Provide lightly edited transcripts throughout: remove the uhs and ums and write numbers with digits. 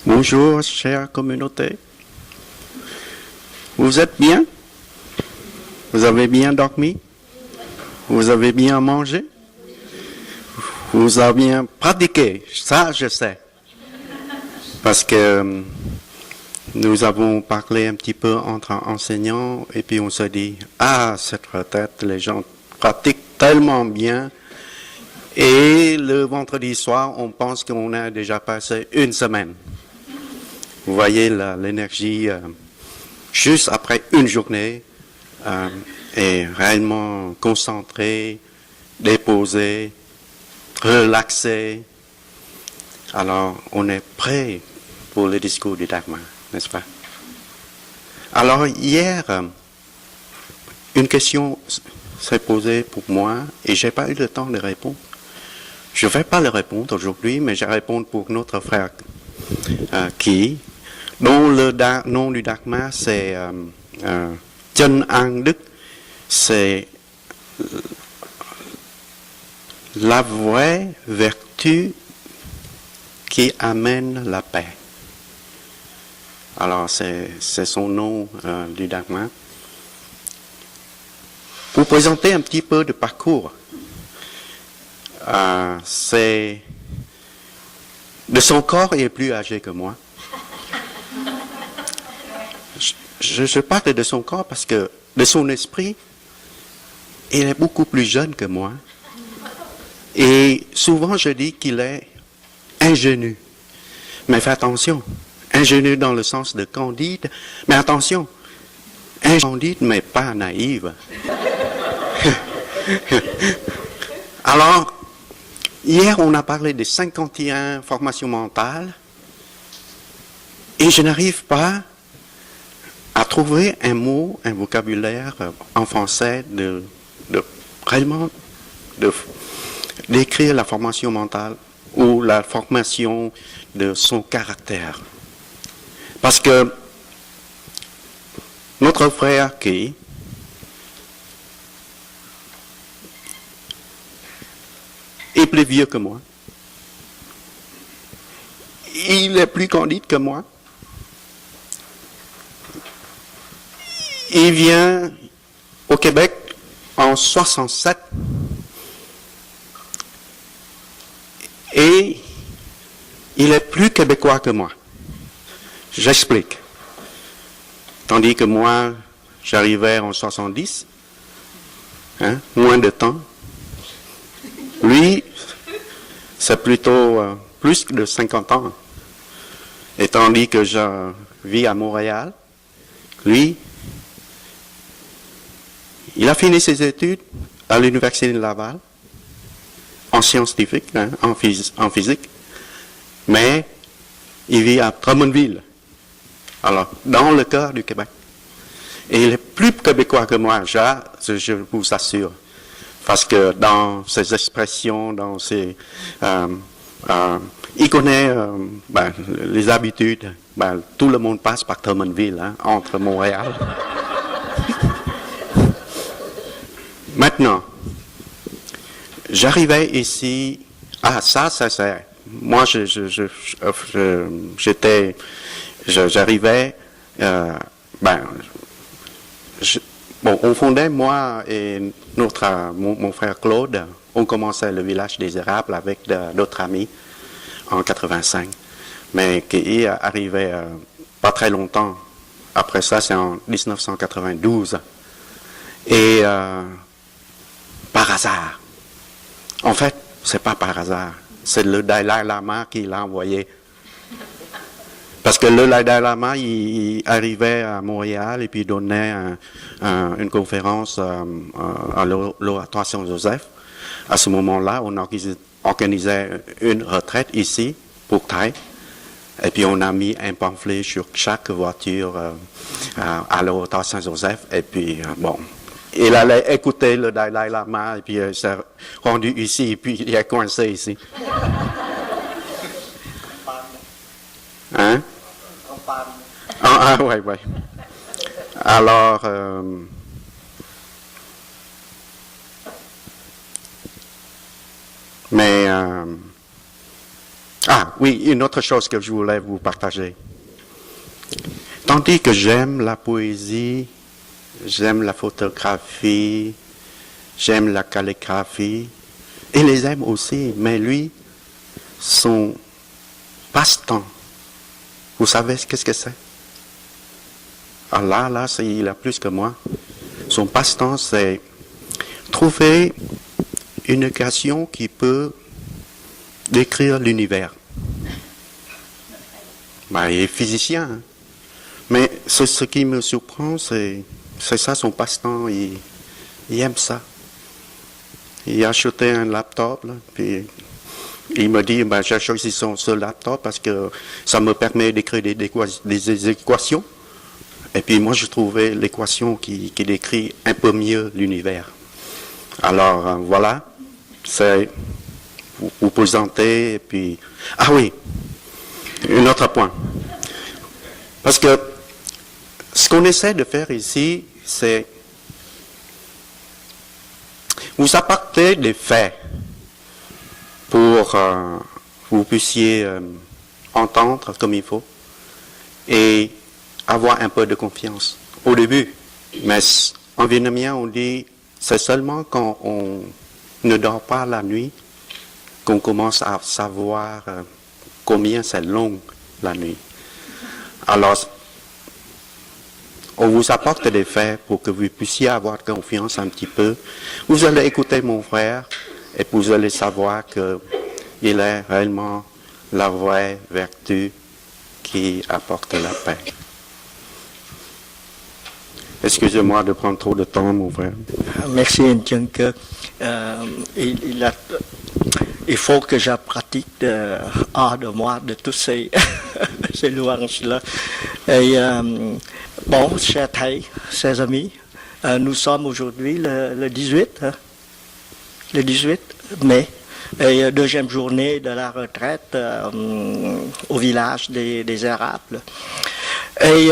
Bonjour, chère communauté. Vous êtes bien? Vous avez bien dormi? Vous avez bien mangé? Vous avez bien pratiqué? Ça, je sais. Parce que nous avons parlé un petit peu entre enseignants et puis on se dit, ah, cette retraite, les gens pratiquent tellement bien. Et le vendredi soir, on pense qu'on a déjà passé une semaine. Vous voyez l'énergie juste après une journée est réellement concentrée, déposée, relaxée. Alors, on est prêt pour le discours du Dharma, n'est-ce pas? Alors, hier, une question s'est posée pour moi et je n'ai pas eu le temps de répondre. Je ne vais pas le répondre aujourd'hui, mais je vais répondre pour notre frère dont le nom du Dharma c'est Chân An Đức, c'est la vraie vertu qui amène la paix. Alors c'est son nom du Dharma. Pour présenter un petit peu de parcours, c'est de son corps, il est plus âgé que moi. Je parle de son corps parce que de son esprit, il est beaucoup plus jeune que moi. Et souvent, je dis qu'il est ingénu. Mais fais attention, ingénu dans le sens de candide, mais attention, candide mais pas naïve. Alors, hier, on a parlé des 51 formations mentales et je n'arrive pas à trouver un mot, un vocabulaire en français réellement d'écrire la formation mentale ou la formation de son caractère. Parce que notre frère qui est plus vieux que moi, il est plus candide que moi, il vient au Québec en 67 et il est plus québécois que moi. J'explique. Tandis que moi, j'arrivais en 70, moins de temps. Lui, c'est plutôt plus de 50 ans. Et tandis que je vis à Montréal, lui, il a fini ses études à l'Université de Laval, en scientifique, en physique, mais il vit à Drummondville, alors dans le cœur du Québec. Et il est plus québécois que moi, je vous assure, parce que dans ses expressions, dans ses... il connaît les habitudes. Tout le monde passe par Drummondville, entre Montréal. Maintenant, j'arrivais ici. Ah, ça c'est. Moi, j'arrivais. On fondait, moi et mon frère Claude, on commençait le village des Érables avec d'autres amis en 85. Mais qui arrivait pas très longtemps. Après ça, c'est en 1992. Et par hasard. En fait, c'est pas par hasard. C'est le Dalai Lama qui l'a envoyé. Parce que le Dalai Lama, il arrivait à Montréal et puis il donnait une conférence à l'Oratoire Saint-Joseph. À ce moment-là, on organisait une retraite ici, pour Thaï. Et puis on a mis un pamphlet sur chaque voiture à l'Oratoire Saint-Joseph. Et puis, il allait écouter le Dalai Lama et puis il s'est rendu ici et puis il est coincé ici. Hein? Ouais. Alors, Ah oui, une autre chose que je voulais vous partager. Tandis que j'aime la poésie, j'aime la photographie, j'aime la calligraphie, et les aime aussi, mais lui, son passe-temps, vous savez qu'est-ce que c'est? Ah là, il a plus que moi. Son passe-temps, c'est trouver une équation qui peut décrire l'univers. Ben, il est physicien, hein. Mais ce qui me surprend, c'est ça son passe-temps. Il aime ça. Il a acheté un laptop, là, puis il me dit, ben, j'ai choisi ce laptop parce que ça me permet d'écrire des équations. Et puis moi, je trouvais l'équation qui décrit un peu mieux l'univers. Alors, voilà, c'est vous présenter, et puis... Ah oui, un autre point. Parce que ce qu'on essaie de faire ici, c'est vous apporter des faits pour que vous puissiez entendre comme il faut et avoir un peu de confiance au début. Mais en vietnamien, on dit c'est seulement quand on ne dort pas la nuit qu'on commence à savoir combien c'est long la nuit. Alors, on vous apporte des faits pour que vous puissiez avoir confiance un petit peu. Vous allez écouter mon frère et vous allez savoir qu'il est réellement la vraie vertu qui apporte la paix. Excusez-moi de prendre trop de temps, mon frère. Merci, N'Tien. Il faut que je pratique hors de moi de tous ces, ces louanges-là. Et bon, chers Thaï, chers amis, nous sommes aujourd'hui le 18, hein, le 18 mai, et deuxième journée de la retraite au village des Érables. Et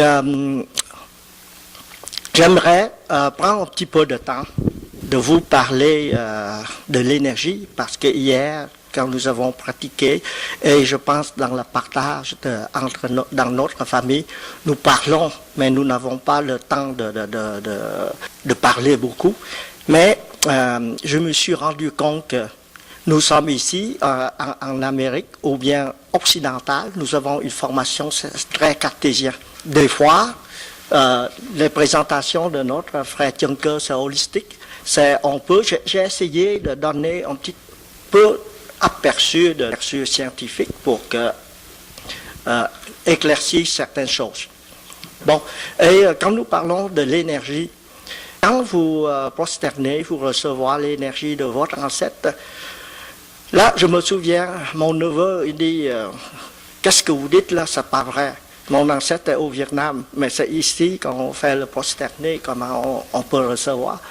j'aimerais prendre un petit peu de temps de vous parler de l'énergie, parce que hier, quand nous avons pratiqué, et je pense dans le partage dans notre famille, nous parlons, mais nous n'avons pas le temps de parler beaucoup. Mais je me suis rendu compte que nous sommes ici en Amérique, ou bien occidentale, nous avons une formation très cartésienne. Des fois, les présentations de notre frère Tien-Ke, c'est holistique. J'ai essayé de donner un petit peu aperçu scientifique pour éclaircir certaines choses. Bon, et quand nous parlons de l'énergie, quand vous prosternez, vous recevez l'énergie de votre ancêtre. Là, je me souviens, mon neveu, il dit, qu'est-ce que vous dites là, c'est pas vrai. Mon ancêtre est au Vietnam, mais c'est ici, quand on fait le prosterné, comment on peut recevoir.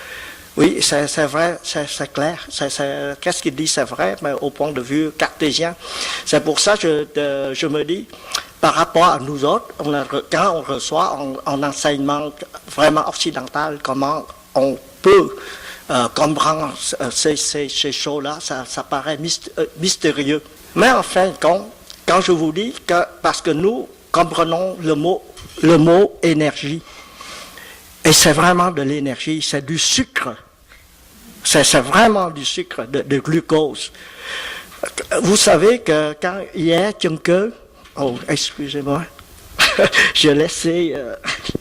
Oui, c'est vrai, c'est clair. Qu'est-ce qu'il dit, c'est vrai, mais au point de vue cartésien. C'est pour ça que je me dis, par rapport à nous autres, quand on reçoit un enseignement vraiment occidental, comment on peut comprendre ces choses-là, ça paraît mystérieux. Mais en fin de compte, quand je vous dis que, parce que nous comprenons le mot énergie, et c'est vraiment de l'énergie, c'est du sucre. C'est vraiment du sucre, de glucose. Vous savez que quand hier, Tien-Ke, oh, excusez-moi, j'ai laissé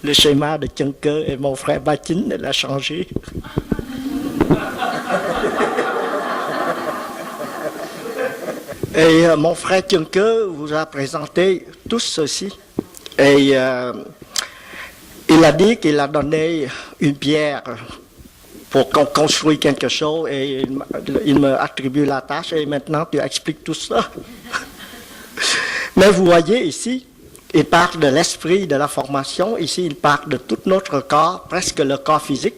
le schéma de Tien-Ke et mon frère Batin l'a changé. Et mon frère Tien-Ke vous a présenté tout ceci. Et il a dit qu'il a donné une pierre pour qu'on construise quelque chose et il me attribue la tâche et maintenant tu expliques tout ça. Mais vous voyez ici, il parle de l'esprit, de la formation. Ici, il parle de tout notre corps, presque le corps physique.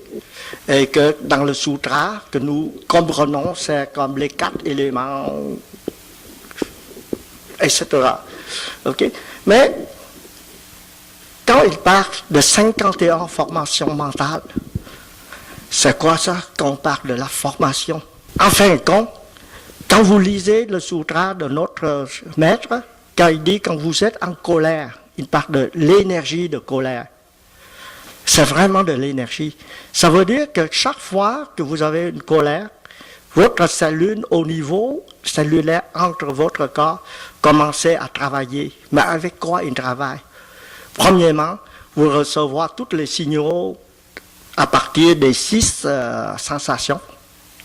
Et que dans le sutra, que nous comprenons, c'est comme les 4 éléments, etc. Okay? Mais quand il parle de 51 formations mentales, c'est quoi ça qu'on parle de la formation? En fin de compte, Quand vous lisez le sutra de notre maître, quand il dit quand vous êtes en colère, il parle de l'énergie de colère. C'est vraiment de l'énergie. Ça veut dire que chaque fois que vous avez une colère, votre cellule au niveau cellulaire entre votre corps commence à travailler. Mais avec quoi il travaille? Premièrement, vous recevez tous les signaux à partir des 6 sensations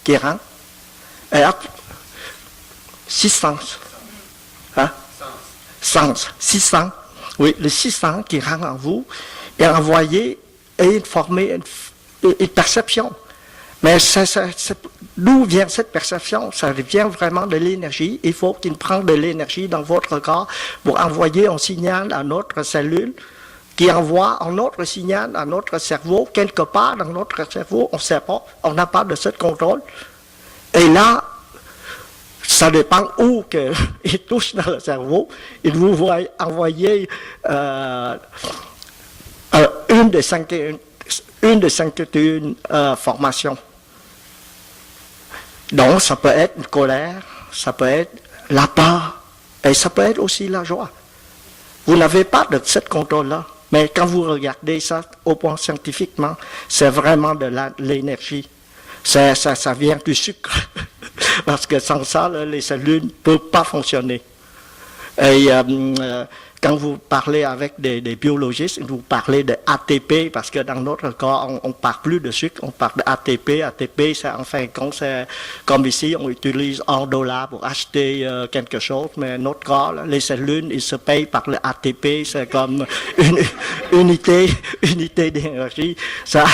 qui rentrent. Et hop, 6 sens. Hein? Sens. 6 sens. Oui, les 6 sens qui rentrent en vous et envoyer et former une perception. Mais d'où vient cette perception? Ça vient vraiment de l'énergie. Il faut qu'il prenne de l'énergie dans votre corps pour envoyer un signal à notre cellule qui envoie un autre signal à notre cerveau. Quelque part dans notre cerveau, on ne sait pas, on n'a pas de ce contrôle. Et là, ça dépend où il touche dans le cerveau. Il vous voit envoyer une des 51 formations. Donc, ça peut être une colère, ça peut être la peur, et ça peut être aussi la joie. Vous n'avez pas de ce contrôle-là. Mais quand vous regardez ça au point scientifiquement, c'est vraiment de l'énergie. Ça vient du sucre. Parce que sans ça, les cellules ne peuvent pas fonctionner. Et quand vous parlez avec des biologistes, vous parlez de ATP, parce que dans notre corps, on ne parle plus de sucre, on parle de ATP. ATP, c'est en fin de compte, c'est comme ici, on utilise $1 pour acheter quelque chose, mais notre corps, là, les cellules, ils se payent par le ATP, c'est comme une unité d'énergie. Ça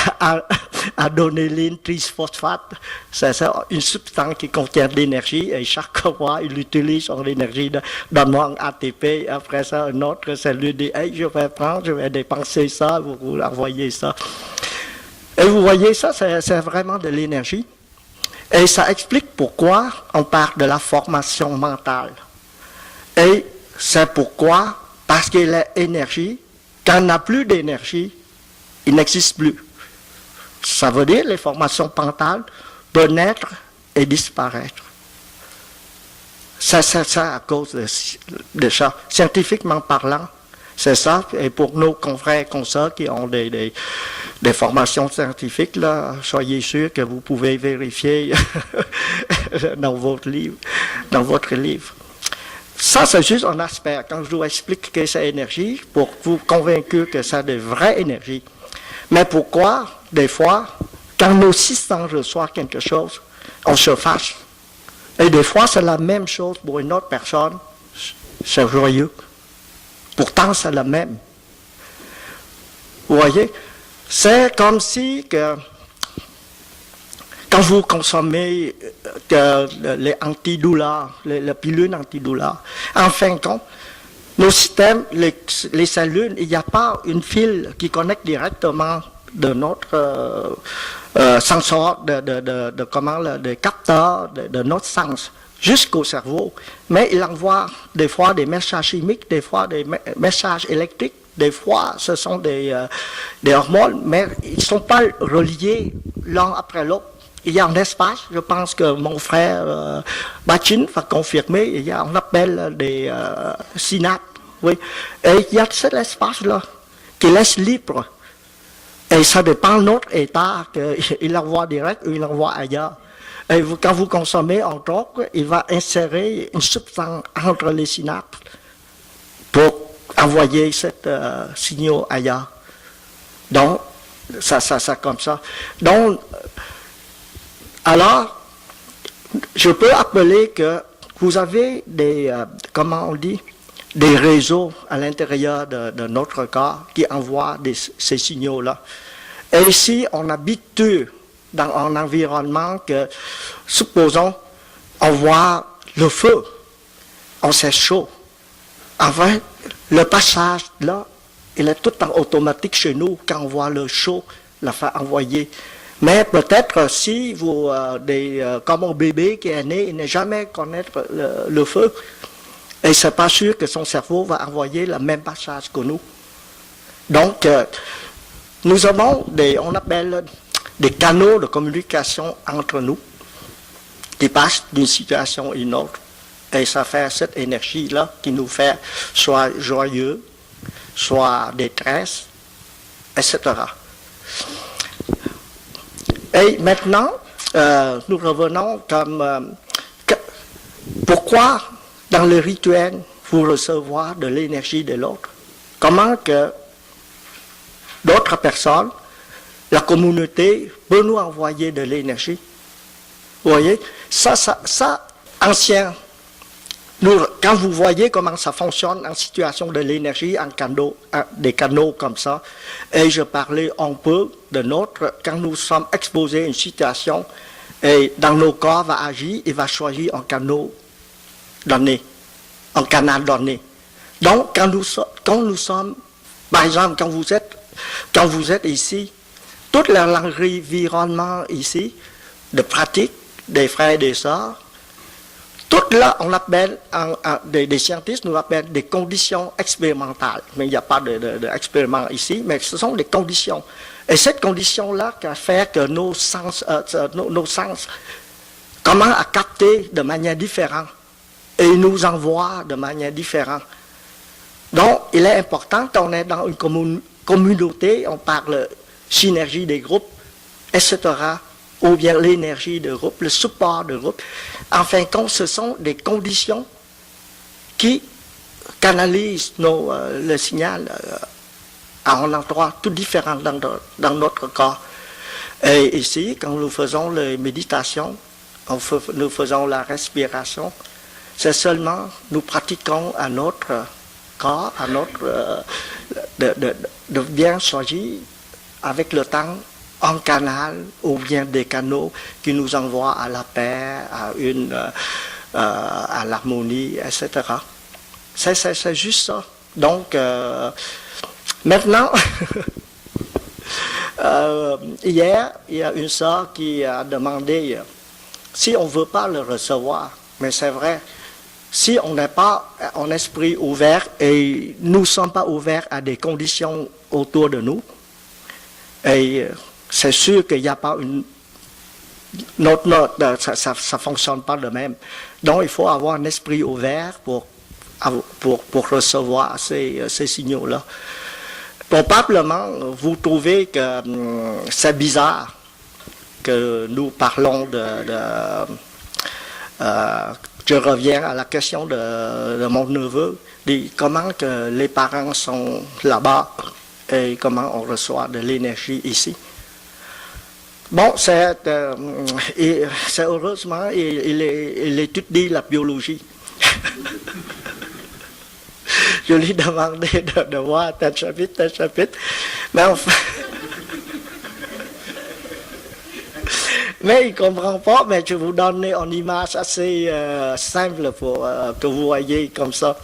adénoline triphosphate, c'est une substance qui contient de l'énergie, et chaque fois, il utilise son énergie dans un ATP, après ça, notre cellule dit hey, je vais dépenser ça, vous envoyez ça. Et vous voyez ça, c'est vraiment de l'énergie. Et ça explique pourquoi on parle de la formation mentale. Et c'est pourquoi, parce que l'énergie, quand on n'a plus d'énergie, il n'existe plus. Ça veut dire que les formations mentales peuvent naître et disparaître. C'est ça à cause de ça. Scientifiquement parlant, c'est ça. Et pour nos confrères et consoeurs qui ont des formations scientifiques, là, soyez sûrs que vous pouvez vérifier dans votre livre. Ça, c'est juste un aspect. Quand je vous explique que c'est énergie, pour vous convaincre que c'est de vraie énergie. Mais pourquoi, des fois, quand nos systèmes reçoivent quelque chose, on se fâche? Et des fois, c'est la même chose pour une autre personne. C'est joyeux. Pourtant, c'est la même. Vous voyez? C'est comme si que quand vous consommez les antidouleurs, les pilules antidouleurs, en fin de compte, nos systèmes, les cellules, il n'y a pas une file qui connecte directement de notre sensor, des capteurs de notre sens jusqu'au cerveau. Mais il envoie des fois des messages chimiques, des fois des messages électriques, des fois ce sont des hormones, mais ils ne sont pas reliés l'un après l'autre. Il y a un espace, je pense que mon frère Bachin va confirmer, il y a, on appelle des synapses. Oui. Et il y a cet espace-là qui laisse libre. Et ça dépend de notre état, qu'il l'envoie direct ou il l'envoie ailleurs. Et quand vous consommez un drogue, il va insérer une substance entre les synapses pour envoyer ce signal ailleurs. Donc, ça comme ça. Donc, alors, je peux appeler que vous avez des, comment on dit, des réseaux à l'intérieur de notre corps qui envoient ces signaux-là. Et si on habitue dans un environnement que, supposons, on voit le feu, on sait chaud. En fait, le passage là, il est tout en automatique chez nous quand on voit le chaud, la fait envoyer. Mais peut-être si vous, comme un bébé qui est né, il n'a jamais connaître le feu, et c'est pas sûr que son cerveau va envoyer le même passage que nous. Donc, nous avons on appelle des canaux de communication entre nous, qui passe d'une situation à une autre. Et ça fait cette énergie-là qui nous fait soit joyeux, soit détresse, etc. Et maintenant, nous revenons comme... pourquoi dans le rituel vous recevez de l'énergie de l'autre? Comment que d'autres personnes, la communauté, peut nous envoyer de l'énergie? Vous voyez, ça ancien. Quand vous voyez comment ça fonctionne en situation de l'énergie, des canaux comme ça, et je parlais un peu de notre, quand nous sommes exposés à une situation, et dans nos corps va agir, il va choisir un canal donné, un canal donné. Donc, quand nous sommes, par exemple, quand vous êtes ici, tout l'environnement ici, de pratique des frères et des sœurs, tout là, on appelle, des scientifiques nous appellent des conditions expérimentales. Mais il n'y a pas d'expériment ici, mais ce sont des conditions. Et cette condition-là qui fait que nos sens commencent à capter de manière différente et ils nous envoient de manière différente. Donc, il est important, quand on est dans une communauté, on parle synergie des groupes, etc., ou bien l'énergie de groupe, le support de groupe. En fin de compte, ce sont des conditions qui canalisent le signal à un endroit tout différent dans notre corps. Et ici, quand nous faisons les méditations, nous faisons la respiration, c'est seulement nous pratiquons à notre corps, à notre de bien choisir avec le temps un canal ou bien des canaux qui nous envoient à la paix, à l'harmonie, etc. C'est juste ça. Donc, maintenant, hier, il y a une sœur qui a demandé si on ne veut pas le recevoir, mais c'est vrai, si on n'est pas en esprit ouvert et nous ne sommes pas ouverts à des conditions autour de nous, et c'est sûr qu'il n'y a pas ça ne fonctionne pas de même. Donc, il faut avoir un esprit ouvert pour recevoir ces signaux-là. Probablement, vous trouvez que c'est bizarre que nous parlons je reviens à la question de mon neveu, comment que les parents sont là-bas et comment on reçoit de l'énergie ici. Bon, c'est heureusement, il étudie la biologie. Je lui demandais de voir tel chapitre, mais enfin... Mais il ne comprend pas, mais je vous donne une image assez simple pour que vous voyez comme ça.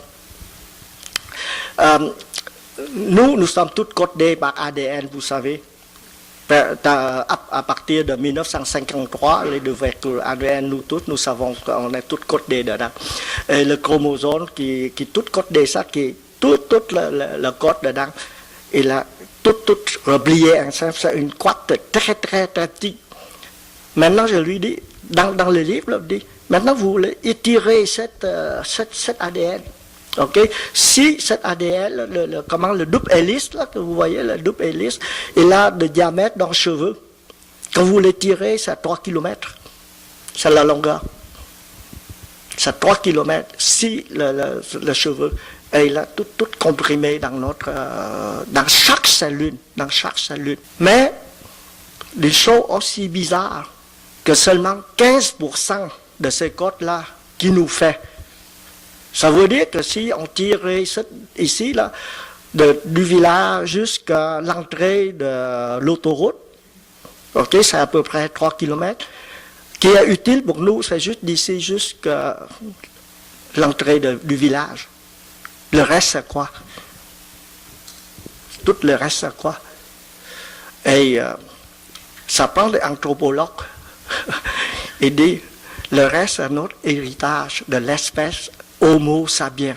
Nous sommes tous codés par ADN, vous savez. À partir de 1953, les deux vecteurs ADN, nous savons qu'on est tous codés dedans. Et le chromosome qui tout codé ça, qui tout le code dedans, il a tout replié ensemble, c'est une coite très petite. Maintenant, je lui dis, dans le livre, je dis, maintenant vous voulez étirer cet ADN. Okay? Si cet ADN, le double hélice, là, que vous voyez, le double hélice, il a de diamètre dans le cheveu. Quand vous l'étirez, c'est 3 km. C'est la longueur. C'est 3 km. Si le cheveu, et il a tout comprimé dans chaque cellule. Mais, des choses aussi bizarres que seulement 15% de ces côtes-là qui nous fait. Ça veut dire que si on tirait ici, là, du village jusqu'à l'entrée de l'autoroute, ok, c'est à peu près 3 km, qui est utile pour nous, c'est juste d'ici jusqu'à l'entrée du village. Le reste, c'est quoi? Tout le reste, c'est quoi? Et ça prend des anthropologues et dit, le reste, c'est notre héritage de l'espèce Homo sapiens.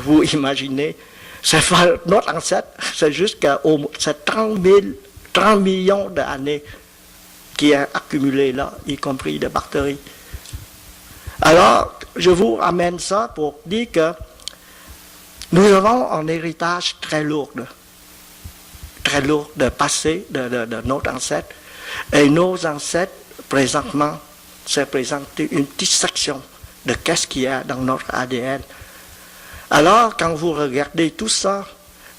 Vous imaginez, c'est notre ancêtre, c'est jusqu'à c'est 30 millions d'années. qui est accumulé là, y compris des bactéries. Alors, je vous amène ça pour dire que nous avons un héritage très lourd de passé de notre ancêtre. Et nos ancêtres, présentement, s'est présenté une petite section de qu'est-ce qu'il y a dans notre ADN. Alors, quand vous regardez tout ça,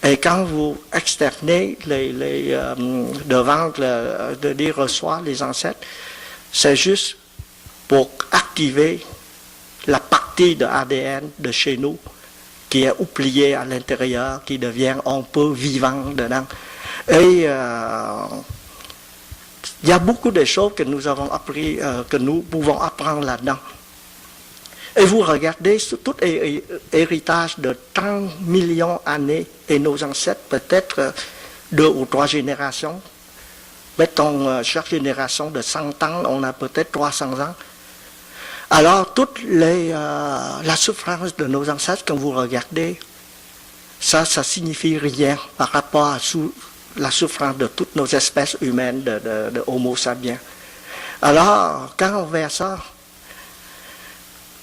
et quand vous externez devant de dire reçoit les ancêtres, c'est juste pour activer la partie de ADN de chez nous qui est oubliée à l'intérieur, qui devient un peu vivant dedans. Et il y a beaucoup de choses que nous avons appris, que nous pouvons apprendre là-dedans. Et vous regardez tout héritage de 30 millions d'années et nos ancêtres, peut-être 2 ou 3 générations. Mettons, chaque génération de 100 ans, on a peut-être 300 ans. Alors, toute la souffrance de nos ancêtres, quand vous regardez, ça signifie rien par rapport à la souffrance de toutes nos espèces humaines, de Homo sapiens. Alors, quand on voit ça,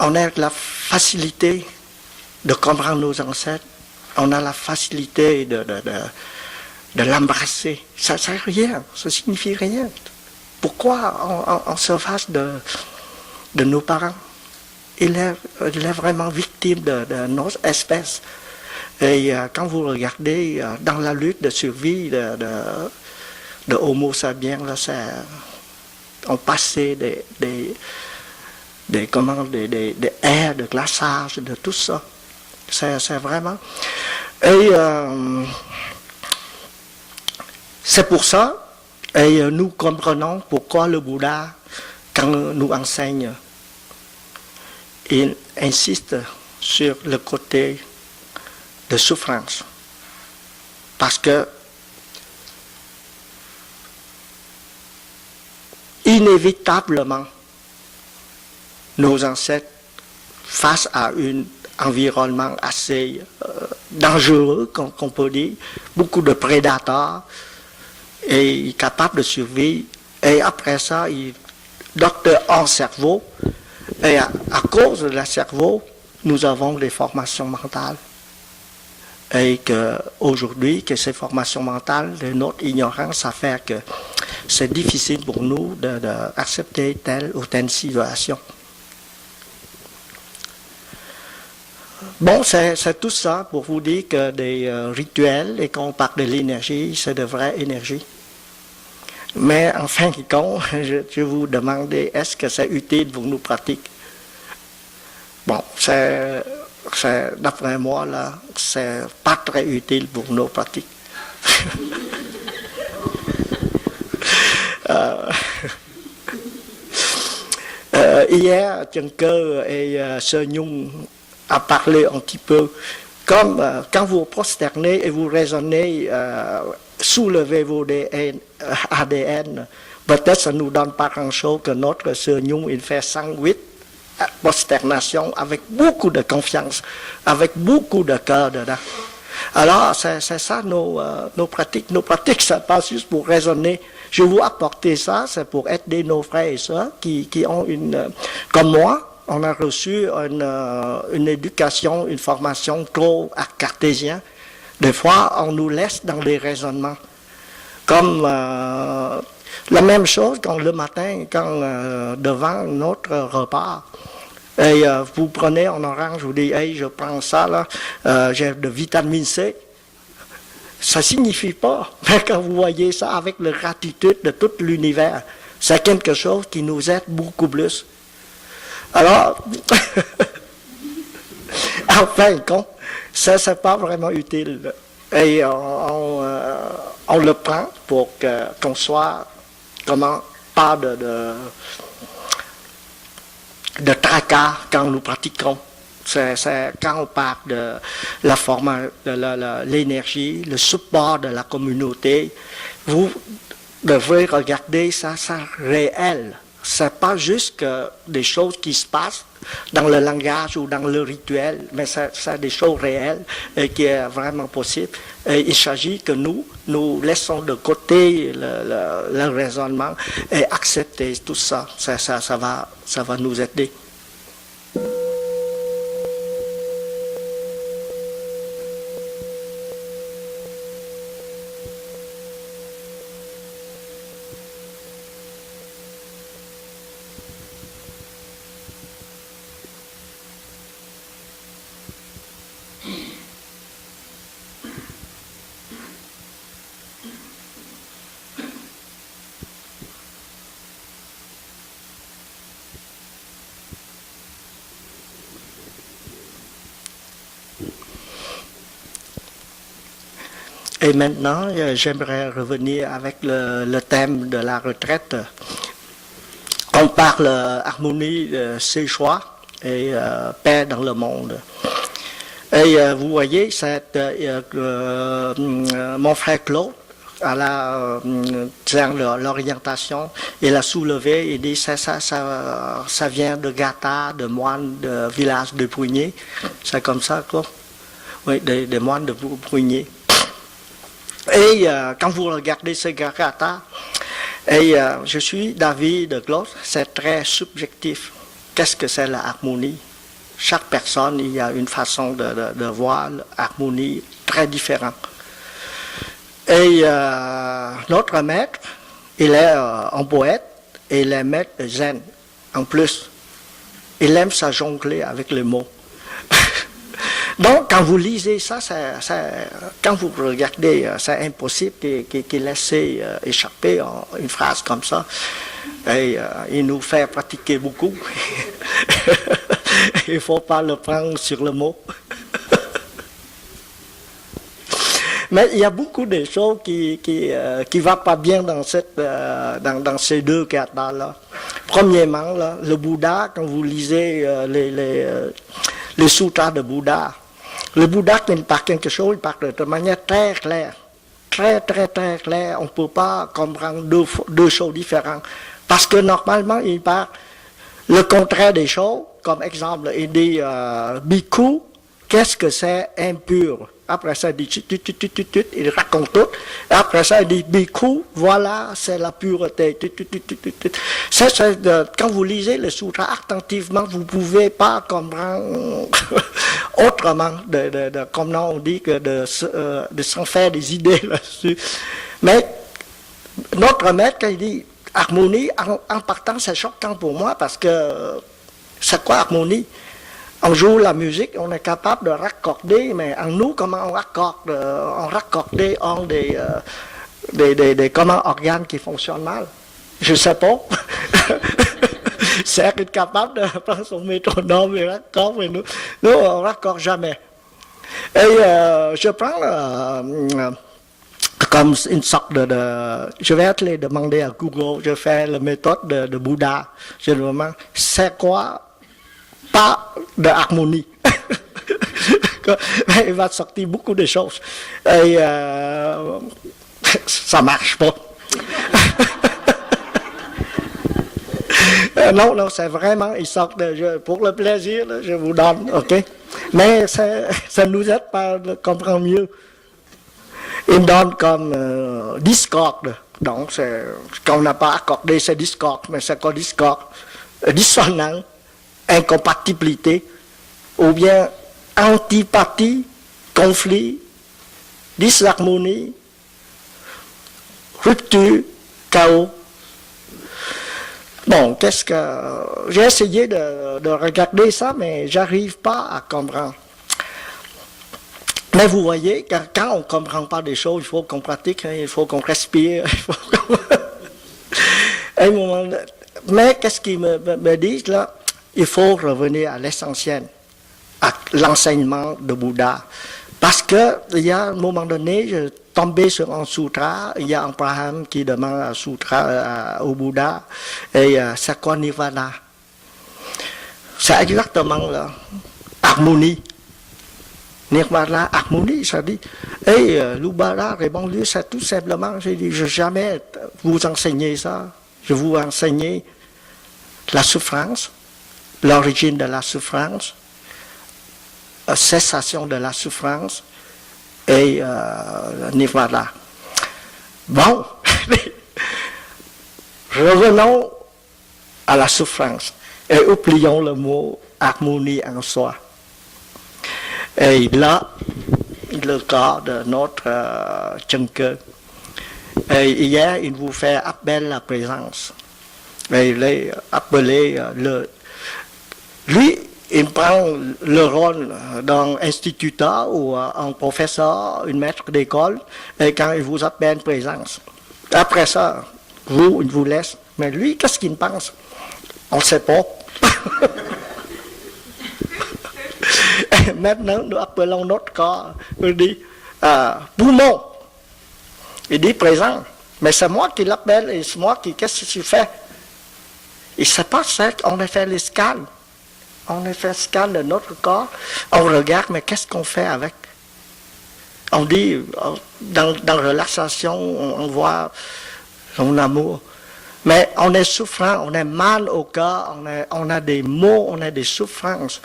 on a la facilité de comprendre nos ancêtres, on a la facilité de l'embrasser. Ça ne sert rien, ça ne signifie rien. Pourquoi on se fasse de nos parents? Il est vraiment victime de notre espèce. Et quand vous regardez dans la lutte de survie de Homo sapiens, là, on passait des airs de glaçage, de tout ça. C'est vraiment... Et c'est pour ça, et nous comprenons pourquoi le Bouddha, quand nous enseigne, il insiste sur le côté de souffrance. Parce que inévitablement, nos ancêtres, face à un environnement assez dangereux, qu'on peut dire, beaucoup de prédateurs, et capables de survivre, et après ça, ils dotent un cerveau, et à cause de la cerveau, nous avons des formations mentales. Et qu'aujourd'hui, que ces formations mentales, de notre ignorance, ça fait que c'est difficile pour nous d'accepter telle ou telle situation. Bon, c'est tout ça pour vous dire que des rituels, et quand on parle de l'énergie, c'est de vraie énergie. Mais en fin de compte, je vous demande, est-ce que c'est utile pour nos pratiques? Bon, d'après moi, là, c'est pas très utile pour nos pratiques. Hier, Tjenke et Sơ Nhung a parlé un petit peu, comme quand vous prosternez et vous raisonnez, soulevez vos ADN, peut-être ça ne nous donne pas grand-chose que notre Sơ Nhung, il fait 108 prosternations avec beaucoup de confiance, avec beaucoup de cœur dedans. Alors, c'est ça nos pratiques. Nos pratiques, c'est pas juste pour raisonner. Je vous apporter ça, c'est pour aider nos frères et sœurs qui ont comme moi, on a reçu une éducation, une formation trop cartésienne. Des fois, on nous laisse dans les raisonnements. Comme la même chose quand le matin, quand devant notre repas, et vous prenez un orange, vous dites, hey, je prends ça, là, j'ai de vitamine C. Ça ne signifie pas, mais quand vous voyez ça avec la gratitude de tout l'univers, c'est quelque chose qui nous aide beaucoup plus. Alors, en fin de compte, ça, c'est pas vraiment utile. Et on le prend pour qu'on soit, pas de tracas quand nous pratiquons. C'est quand on parle de la forme, de l'énergie, le support de la communauté, vous devrez regarder ça réel. c'est pas juste que des choses qui se passent dans le langage ou dans le rituel, mais c'est des choses réelles et qui est vraiment possible. Et il s'agit que nous laissons de côté le raisonnement et accepter tout ça. Ça va nous aider. Et maintenant, j'aimerais revenir avec le thème de la retraite. On parle harmonie, c'est choix et paix dans le monde. Et vous voyez, mon frère Claude, à l'orientation, il a soulevé, il dit ça vient de Gata, de moines de village de Prunier. C'est comme ça, Claude? Oui, des moines de Prunier. Et quand vous regardez ce Gata, et je suis d'avis de Claude, c'est très subjectif. Qu'est-ce que c'est la harmonie? Chaque personne, il y a une façon de voir l'harmonie très différente. Et notre maître, il est un poète et il est maître de zen. En plus, il aime ça jongler avec les mots. Donc, quand vous lisez ça, quand vous regardez, c'est impossible qu'il laisse échapper une phrase comme ça. Et il nous fait pratiquer beaucoup. Il ne faut pas le prendre sur le mot. Mais il y a beaucoup de choses qui vont pas bien dans ces deux cas-là. Premièrement, là, le Bouddha, quand vous lisez les sutras de Bouddha, le Bouddha, quand il parle quelque chose, il parle de manière très claire. Très, très, très claire. On ne peut pas comprendre deux choses différentes. Parce que normalement, il parle le contraire des choses. Comme exemple, il dit bhikkhu, qu'est-ce que c'est impur? Après ça, il dit il raconte tout. Et après ça, il dit bhikkhu, voilà, c'est la pureté. Quand vous lisez le sutra attentivement, vous ne pouvez pas comprendre autrement, comme on dit, que de s'en faire des idées là-dessus. Mais notre maître, quand il dit harmonie, en partant, c'est choquant pour moi parce que c'est quoi harmonie? On joue la musique, on est capable de raccorder, mais en nous, comment on raccorde? On raccordait en des organes qui fonctionnent mal. Je ne sais pas. C'est capable de prendre son métronome et raccorde, mais nous on ne raccorde jamais. Et je prends comme une sorte je vais aller demander à Google, je fais la méthode de Bouddha. Je demande, c'est quoi? Pas de harmonie. Il va sortir beaucoup de choses. Et ça marche pas. Non, c'est vraiment, ils sortent pour le plaisir, là, je vous donne, ok? Mais ça nous aide pas à comprendre mieux. Ils donnent comme discorde. Donc, quand on n'a pas accordé, c'est discorde. Mais c'est quoi discorde? Dissonant. Incompatibilité, ou bien antipathie, conflit, disharmonie, rupture, chaos. Bon, j'ai essayé de regarder ça, mais j'arrive pas à comprendre. Mais vous voyez, quand on ne comprend pas des choses, il faut qu'on pratique, il faut qu'on respire, Mais qu'est-ce qu'ils me disent là? Il faut revenir à l'essentiel, à l'enseignement de Bouddha. Parce qu'il y a un moment donné, je tombé sur un sutra, il y a un Brahman qui demande un sutra au Bouddha, et c'est quoi Nirvana? C'est exactement là, harmonie. Nirvana, harmonie, ça dit. Et l'Ubara répond, c'est tout simplement, j'ai dit, je ne vais jamais vous enseigner ça, je vais vous enseigner la souffrance, l'origine de la souffrance, cessation de la souffrance et nirvana. Bon, revenons à la souffrance et oublions le mot harmonie en soi. Et là, le cas de notre Chunke. Et hier, il vous fait appel à la présence. Et il est appelé lui, il prend le rôle d'un instituteur ou un professeur, un maître d'école, et quand il vous appelle présence. Après ça, il vous laisse. Mais lui, qu'est-ce qu'il pense? On ne sait pas. Et maintenant, nous appelons notre corps. Il dit poumon. Il dit présent. Mais c'est moi qui l'appelle et c'est moi qui. Qu'est-ce que tu fais? Il ne sait pas qu'on a fait les scans. On a fait le scan de notre corps. On regarde, mais qu'est-ce qu'on fait avec? On dit, dans la relaxation, on voit son amour. Mais on est souffrant, on est mal au cœur, on a des maux, on a des souffrances.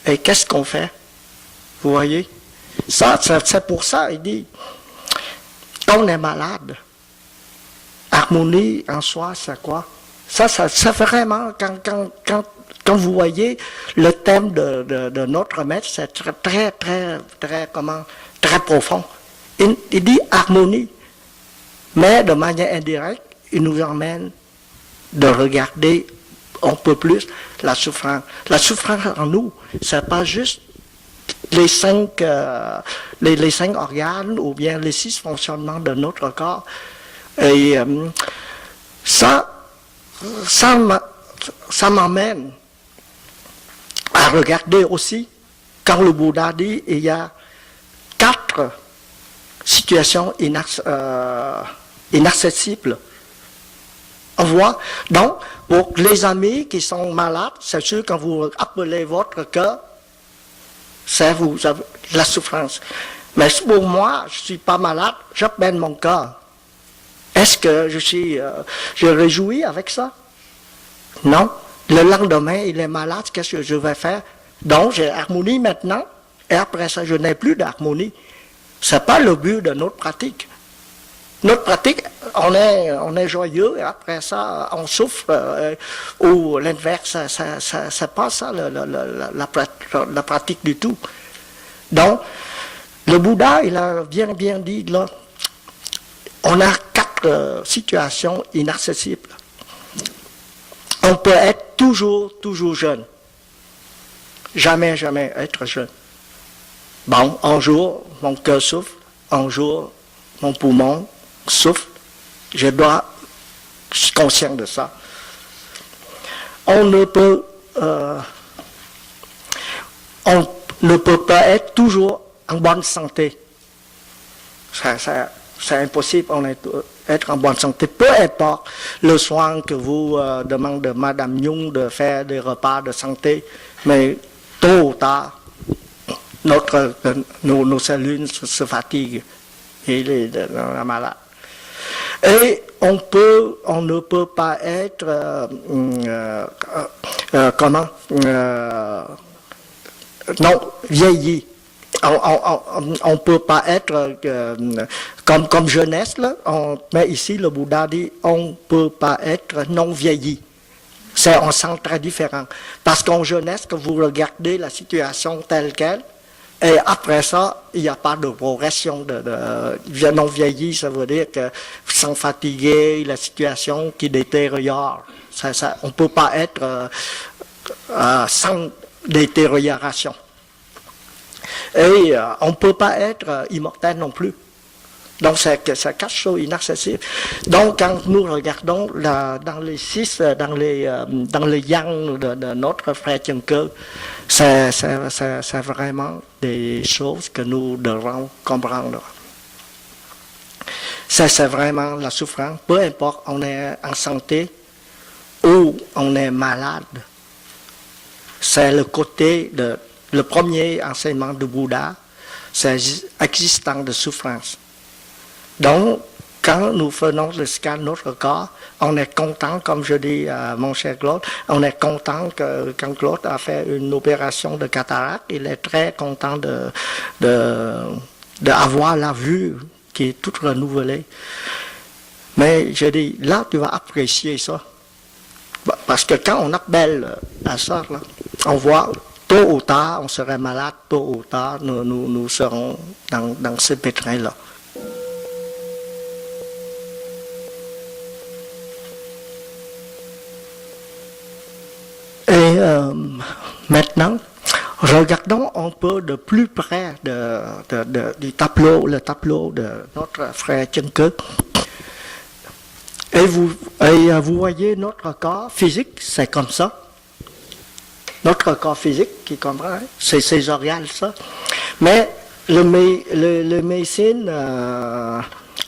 Et qu'est-ce qu'on fait? Vous voyez? Ça, c'est pour ça, il dit, on est malade. Harmonie en soi, c'est quoi? Ça c'est vraiment, quand vous voyez le thème de notre maître, c'est très profond. Il dit harmonie, mais de manière indirecte, il nous emmène de regarder un peu plus la souffrance. La souffrance en nous, c'est pas juste les cinq organes ou bien les 6 fonctionnements de notre corps. Et ça m'amène à regarder aussi, quand le Bouddha dit, il y a 4 situations inaccessibles. On voit, donc, pour les amis qui sont malades, c'est sûr, quand vous appelez votre cœur, c'est vous avez la souffrance. Mais pour moi, je ne suis pas malade, j'appelle mon cœur. Est-ce que je réjouis avec ça? Non. Le lendemain, il est malade, qu'est-ce que je vais faire? Donc, j'ai harmonie maintenant, et après ça, je n'ai plus d'harmonie. Ce n'est pas le but de notre pratique. Notre pratique, on est joyeux, et après ça, on souffre, ou l'inverse, c'est pas ça la pratique du tout. Donc, le Bouddha, il a bien dit, là, on a 4 situations inaccessibles. On peut être toujours jeune. Jamais être jeune. Bon, un jour, mon cœur souffle, un jour, mon poumon souffle. Je suis conscient de ça. On ne peut pas être toujours en bonne santé. C'est impossible, être en bonne santé. Peu importe le soin que vous demandez de Madame Young de faire des repas de santé, mais tôt ou tard, nos cellules se fatiguent et il est malade. Et on ne peut pas être vieilli. On ne peut pas être comme jeunesse, là, mais ici le Bouddha dit on ne peut pas être non vieilli. C'est un sens très différent. Parce qu'en jeunesse, quand vous regardez la situation telle qu'elle, et après ça, il n'y a pas de progression de non vieilli, ça veut dire que sans fatiguer, la situation qui détériore. On ne peut pas être sans détérioration. Et on ne peut pas être immortel non plus. Donc, c'est 4 choses inaccessibles. Donc, quand nous regardons dans les 6, dans les yang de notre frère Chunke, c'est vraiment des choses que nous devons comprendre. C'est vraiment la souffrance. Peu importe, on est en santé ou on est malade. C'est le côté le premier enseignement du Bouddha, c'est existence de souffrance. Donc, quand nous faisons le scan de notre corps, on est content, comme je dis à mon cher Claude, on est content que quand Claude a fait une opération de cataracte, il est très content d'avoir la vue qui est toute renouvelée. Mais je dis, là, tu vas apprécier ça. Parce que quand on appelle à ça, là, on voit, tôt ou tard, on serait malade, tôt ou tard, nous serons dans ce pétrin-là. Et maintenant, regardons un peu de plus près du tableau, le tableau de notre frère Tchenke. Et vous voyez notre corps physique, c'est comme ça. Notre corps physique, qui comprend, c'est sensorial, ça. Mais le médecine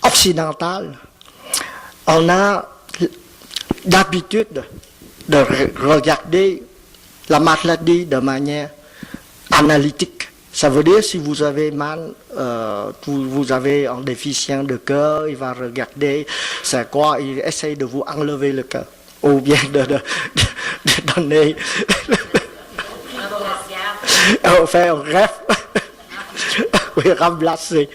occidentale, on a l'habitude de regarder la maladie de manière analytique. Ça veut dire si vous avez mal, vous avez un déficient de cœur, il va regarder c'est quoi, il essaye de vous enlever le cœur. Ou bien de donner... on fait un rêve. Oui, remplacer.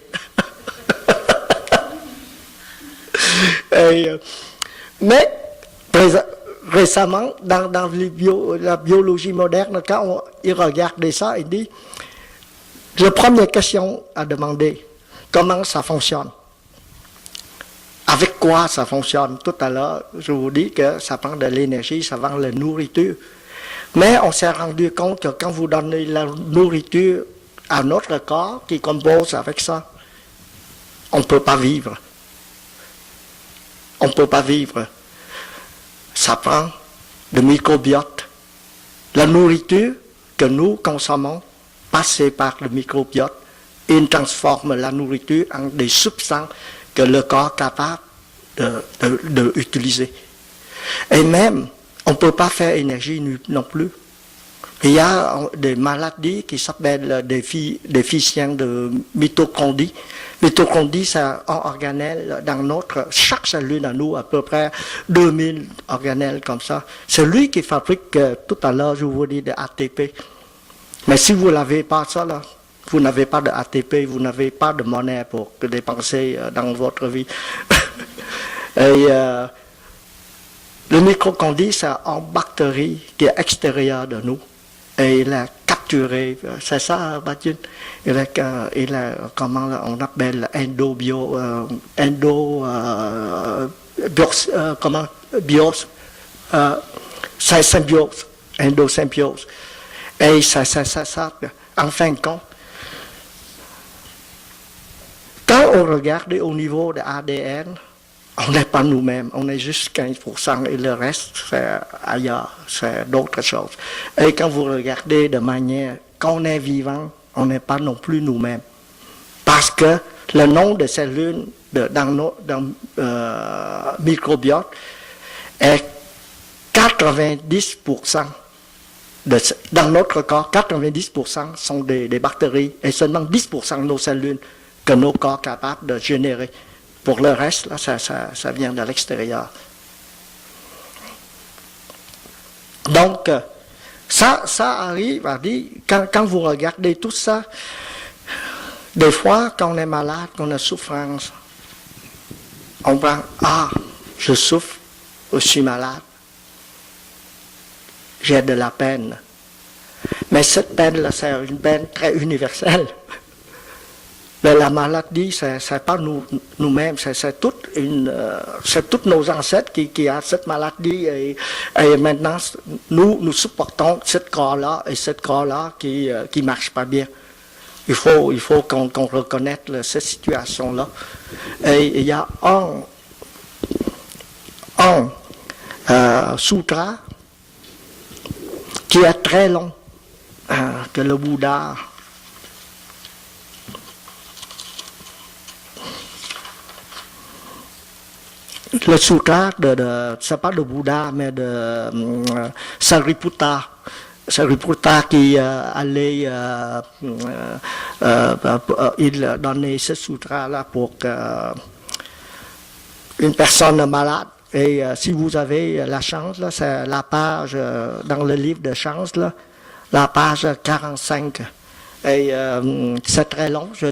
Mais, récemment, dans la biologie moderne, quand il regarde ça, il dit, la première question à demander, comment ça fonctionne? Avec quoi ça fonctionne? Tout à l'heure, je vous dis que ça prend de l'énergie, ça prend de la nourriture. Mais on s'est rendu compte que quand vous donnez la nourriture à notre corps qui compose avec ça, on ne peut pas vivre. On ne peut pas vivre. Ça prend le microbiote. La nourriture que nous consommons, passée par le microbiote, il transforme la nourriture en des substances que le corps est capable d'utiliser. Et même, on ne peut pas faire énergie non plus. Il y a des maladies qui s'appellent déficients de mitochondrie. Mitochondrie, c'est un organelle dans chaque cellule à nous, à peu près 2000 organelles comme ça. C'est lui qui fabrique, tout à l'heure, je vous dis, de ATP. Mais si vous n'avez pas ça, là, vous n'avez pas de ATP, vous n'avez pas de monnaie pour dépenser dans votre vie. Et le mitochondrie, c'est une bactérie qui est extérieure de nous. Et il a capturé, c'est ça, Badiou? Comment on appelle, c'est symbiose, endosymbiose. Et ça, en fin de compte, quand on regarde au niveau de l'ADN, on n'est pas nous-mêmes, on est juste 15% et le reste, c'est ailleurs, c'est d'autres choses. Et quand vous regardez de manière, quand on est vivant, on n'est pas non plus nous-mêmes. Parce que le nombre de cellules dans le microbiote est 90%. Dans notre corps, 90% sont des bactéries et seulement 10% de nos cellules que nos corps sont capables de générer. Pour le reste, là, ça vient de l'extérieur. Donc, ça arrive à dire, quand vous regardez tout ça, des fois, quand on est malade, qu'on a souffrance, on prend, je souffre, je suis malade, j'ai de la peine. Mais cette peine-là, c'est une peine très universelle. Mais la maladie, c'est pas nous-mêmes, c'est tous nos ancêtres qui ont cette maladie et maintenant nous supportons cette corps-là et cette corps-là qui marche pas bien. Il faut qu'on reconnaisse cette situation-là. Et il y a un sutra qui est très long que le Bouddha le sutra c'est pas de Bouddha, mais de Sariputta. Sariputta qui allait, il donnait ce sutra-là pour une personne malade. Et si vous avez la chance, là, c'est la page dans le livre de chance, là, la page 45. Et c'est très long. Je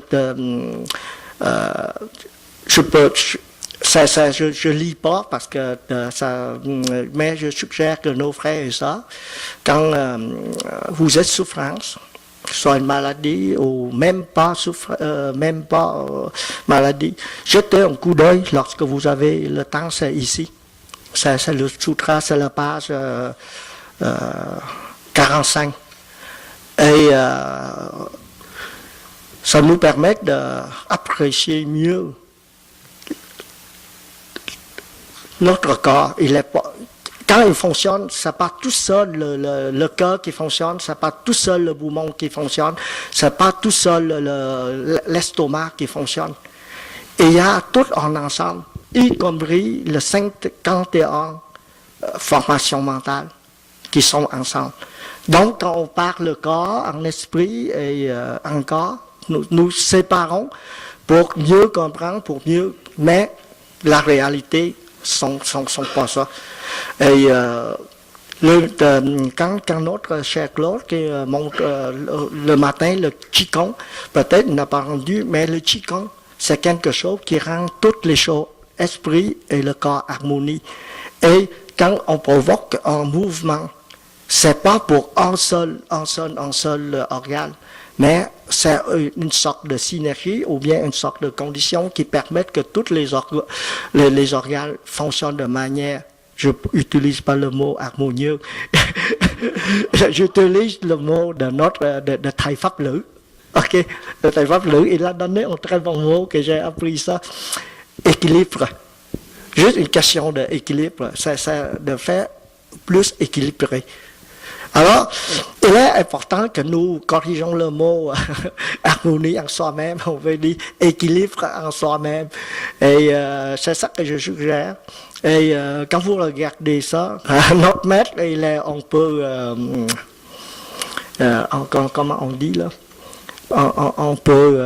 lis pas parce que mais je suggère que nos frères et sœurs, quand vous êtes souffrance, soit une maladie ou même pas maladie, jetez un coup d'œil lorsque vous avez le temps, c'est ici. C'est le sutra, c'est la page 45. Et ça nous permet d'apprécier mieux notre corps. Quand il fonctionne, c'est pas tout seul le cœur qui fonctionne, c'est pas tout seul le poumon qui fonctionne, c'est pas tout seul l'estomac qui fonctionne. Et il y a tout en ensemble, y compris le 51 formations mentales qui sont ensemble. Donc, quand on parle le corps, en esprit et en corps, nous séparons pour mieux comprendre, mais la réalité sont pas ça. Et quand notre cher Claude qui montre le matin le Qigong, peut-être il n'a pas rendu, mais le Qigong, c'est quelque chose qui rend toutes les choses, esprit et le corps harmonie. Et quand on provoque un mouvement, c'est pas pour un seul organe, mais c'est une sorte de synergie ou bien une sorte de condition qui permettent que tous les organes fonctionnent de manière, je n'utilise pas le mot harmonieux, j'utilise le mot de Thầy Pháp Lữ. Ok, le Thầy Pháp Lữ, il a donné un très bon mot que j'ai appris ça, équilibre. Juste une question d'équilibre, c'est de faire plus équilibré. Alors, il est important que nous corrigeons le mot harmonie en soi-même, on veut dire équilibre en soi-même. Et c'est ça que je suggère. Et quand vous regardez ça, notre maître, il est un peu, comment on dit là, on peut,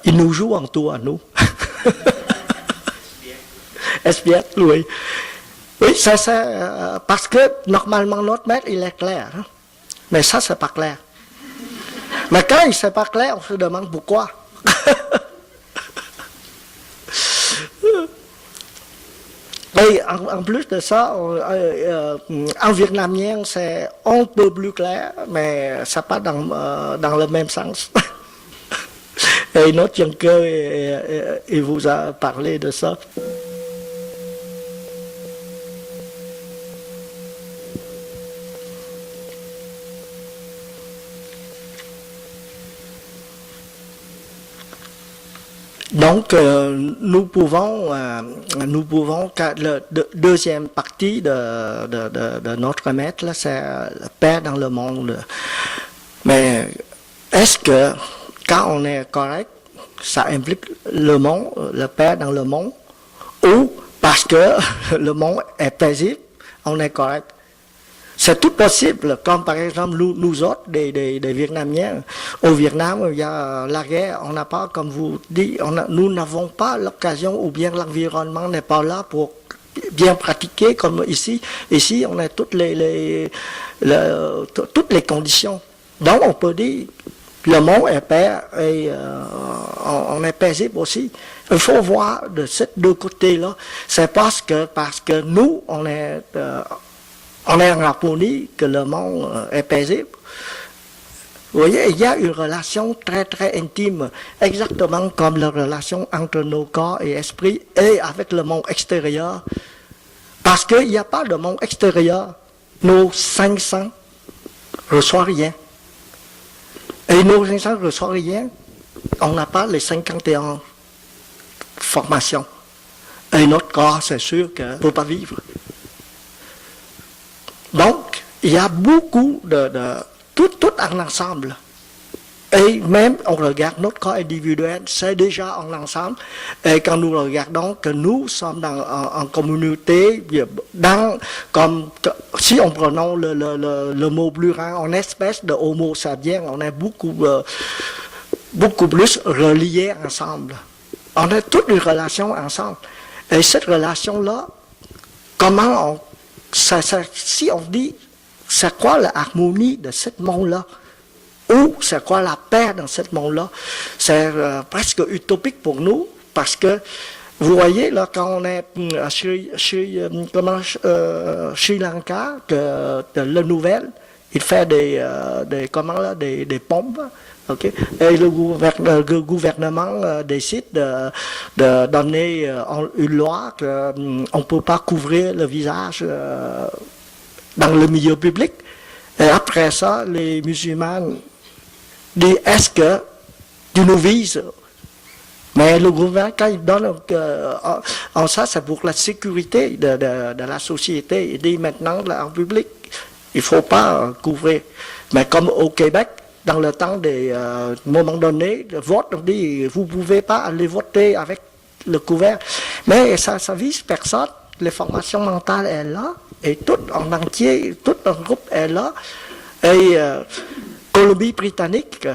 il nous joue en tout à nous. Espiègle, oui. Oui, ça c'est parce que normalement notre maître il est clair, hein? Mais ça c'est pas clair. Mais quand il c'est pas clair, on se demande pourquoi. Et en plus de ça, en vietnamien c'est un peu plus clair, mais c'est pas dans le même sens. Et notre Juncker, il vous a parlé de ça. Donc, nous pouvons la deuxième partie de notre maître, là, c'est la paix dans le monde. Mais est-ce que quand on est correct, ça implique le monde, la paix dans le monde, ou parce que le monde est paisible, on est correct? C'est tout possible, comme par exemple nous autres, des Vietnamiens, au Vietnam, il y a la guerre, on n'a pas, comme vous dites, nous n'avons pas l'occasion, ou bien l'environnement n'est pas là pour bien pratiquer comme ici. Ici, on a toutes les conditions. Donc, on peut dire, le monde est paix et on est paisible aussi. Il faut voir de ces deux côtés-là. C'est parce que nous, on est en harmonie, que le monde est paisible. Vous voyez, il y a une relation très très intime, exactement comme la relation entre nos corps et esprits et avec le monde extérieur. Parce qu'il n'y a pas de monde extérieur. Nos 500 ne reçoivent rien. Et nos 500 ne reçoivent rien. On n'a pas les 51 formations. Et notre corps, c'est sûr qu'il ne peut pas vivre. Donc, il y a beaucoup tout en ensemble. Et même, on regarde notre corps individuel, c'est déjà en ensemble. Et quand nous regardons que nous sommes en communauté, si on prenons le mot plus rang, en espèce de homo sapiens, on est beaucoup plus reliés ensemble. on a toutes les relations ensemble. Et cette relation-là, comment si on dit, c'est quoi l'harmonie de ce monde-là? Ou c'est quoi la paix dans ce monde-là? C'est presque utopique pour nous, parce que, vous voyez, là, quand on est Sri Lanka, que la nouvelle, il fait des pompes, okay? Et le gouvernement décide de donner une loi qu'on ne peut pas couvrir le visage dans le milieu public. Et après ça, les musulmans disent, est-ce que tu nous vises? Mais le gouvernement, quand il donne en ça, c'est pour la sécurité de la société. Il dit maintenant, en public, il ne faut pas couvrir. Mais comme au Québec, dans le temps des moments donnés, le vote, on dit, vous ne pouvez pas aller voter avec le couvert. Mais ça vise personne. Les formations mentales est là, et tout en entier, tout un groupe est là. Et Colombie-Britannique,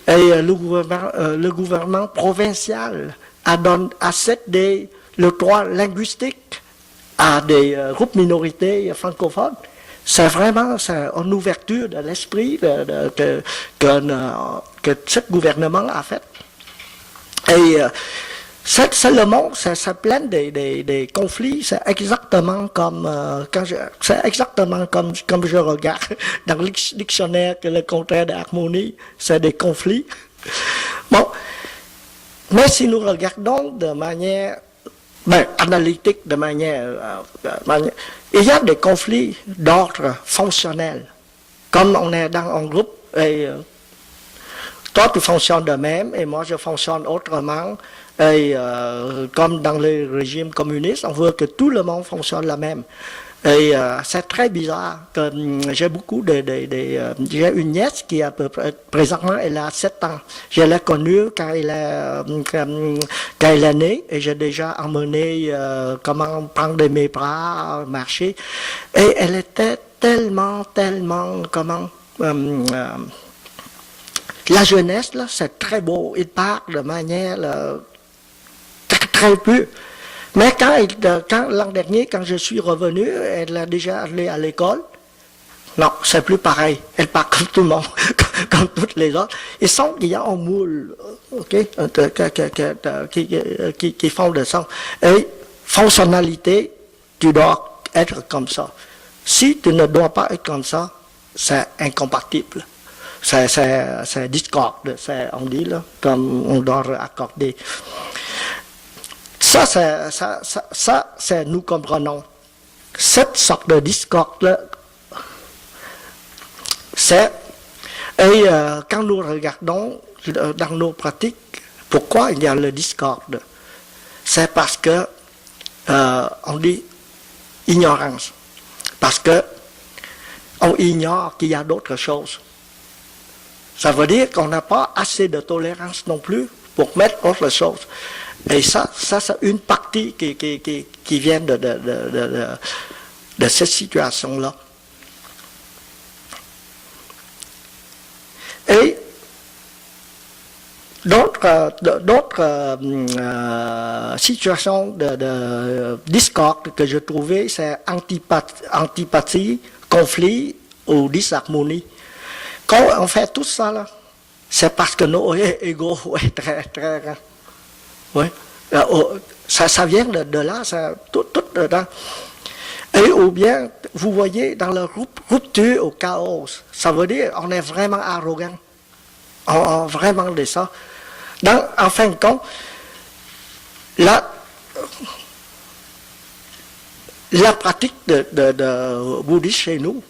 et le gouvernement provincial accède le droit linguistique à des groupes minorités francophones. C'est vraiment une ouverture de l'esprit que ce gouvernement a fait. Et c'est le monde, c'est plein des conflits, c'est exactement comme comme je regarde dans le dictionnaire que le contraire d'harmonie, c'est des conflits. Bon, mais si nous regardons de manière analytique, il y a des conflits d'ordre fonctionnel. Comme on est dans un groupe, et toi tu fonctionnes de même, et moi je fonctionne autrement. Et comme dans les régimes communistes, on veut que tout le monde fonctionne la même. Et c'est très bizarre. J'ai j'ai une nièce qui présentement elle a 7 ans. Je l'ai connue quand elle est née, et j'ai déjà emmené comment prendre mes bras, marcher. Et elle était tellement, la jeunesse, là, c'est très beau. Il parle de manière très peu. Mais quand l'an dernier, quand je suis revenu, elle a déjà allé à l'école. Non, c'est plus pareil. Elle parle comme tout le monde, comme toutes les autres. Ils sont, il y a un moule, ok, qui font de ça. Et fonctionnalité, tu dois être comme ça. Si tu ne dois pas être comme ça, c'est incompatible. C'est discorde, on dit là, comme on doit accorder. Ça, nous comprenons. Cette sorte de discorde-là, et quand nous regardons dans nos pratiques, pourquoi il y a le discorde? C'est parce que, on dit ignorance. Parce que on ignore qu'il y a d'autres choses. Ça veut dire qu'on n'a pas assez de tolérance non plus pour mettre autre chose. Et ça c'est une partie qui vient de cette situation-là. Et d'autres situations de discorde que je trouvais, c'est antipathie, conflit ou disharmonie. Quand on fait tout ça, là, c'est parce que nos égos est très, très grand. Oui. Ça vient de là, tout dedans. Et ou bien, vous voyez, dans la rupture au chaos, ça veut dire on est vraiment arrogant. On vraiment de ça. En fin de compte, la pratique de bouddhisme chez nous,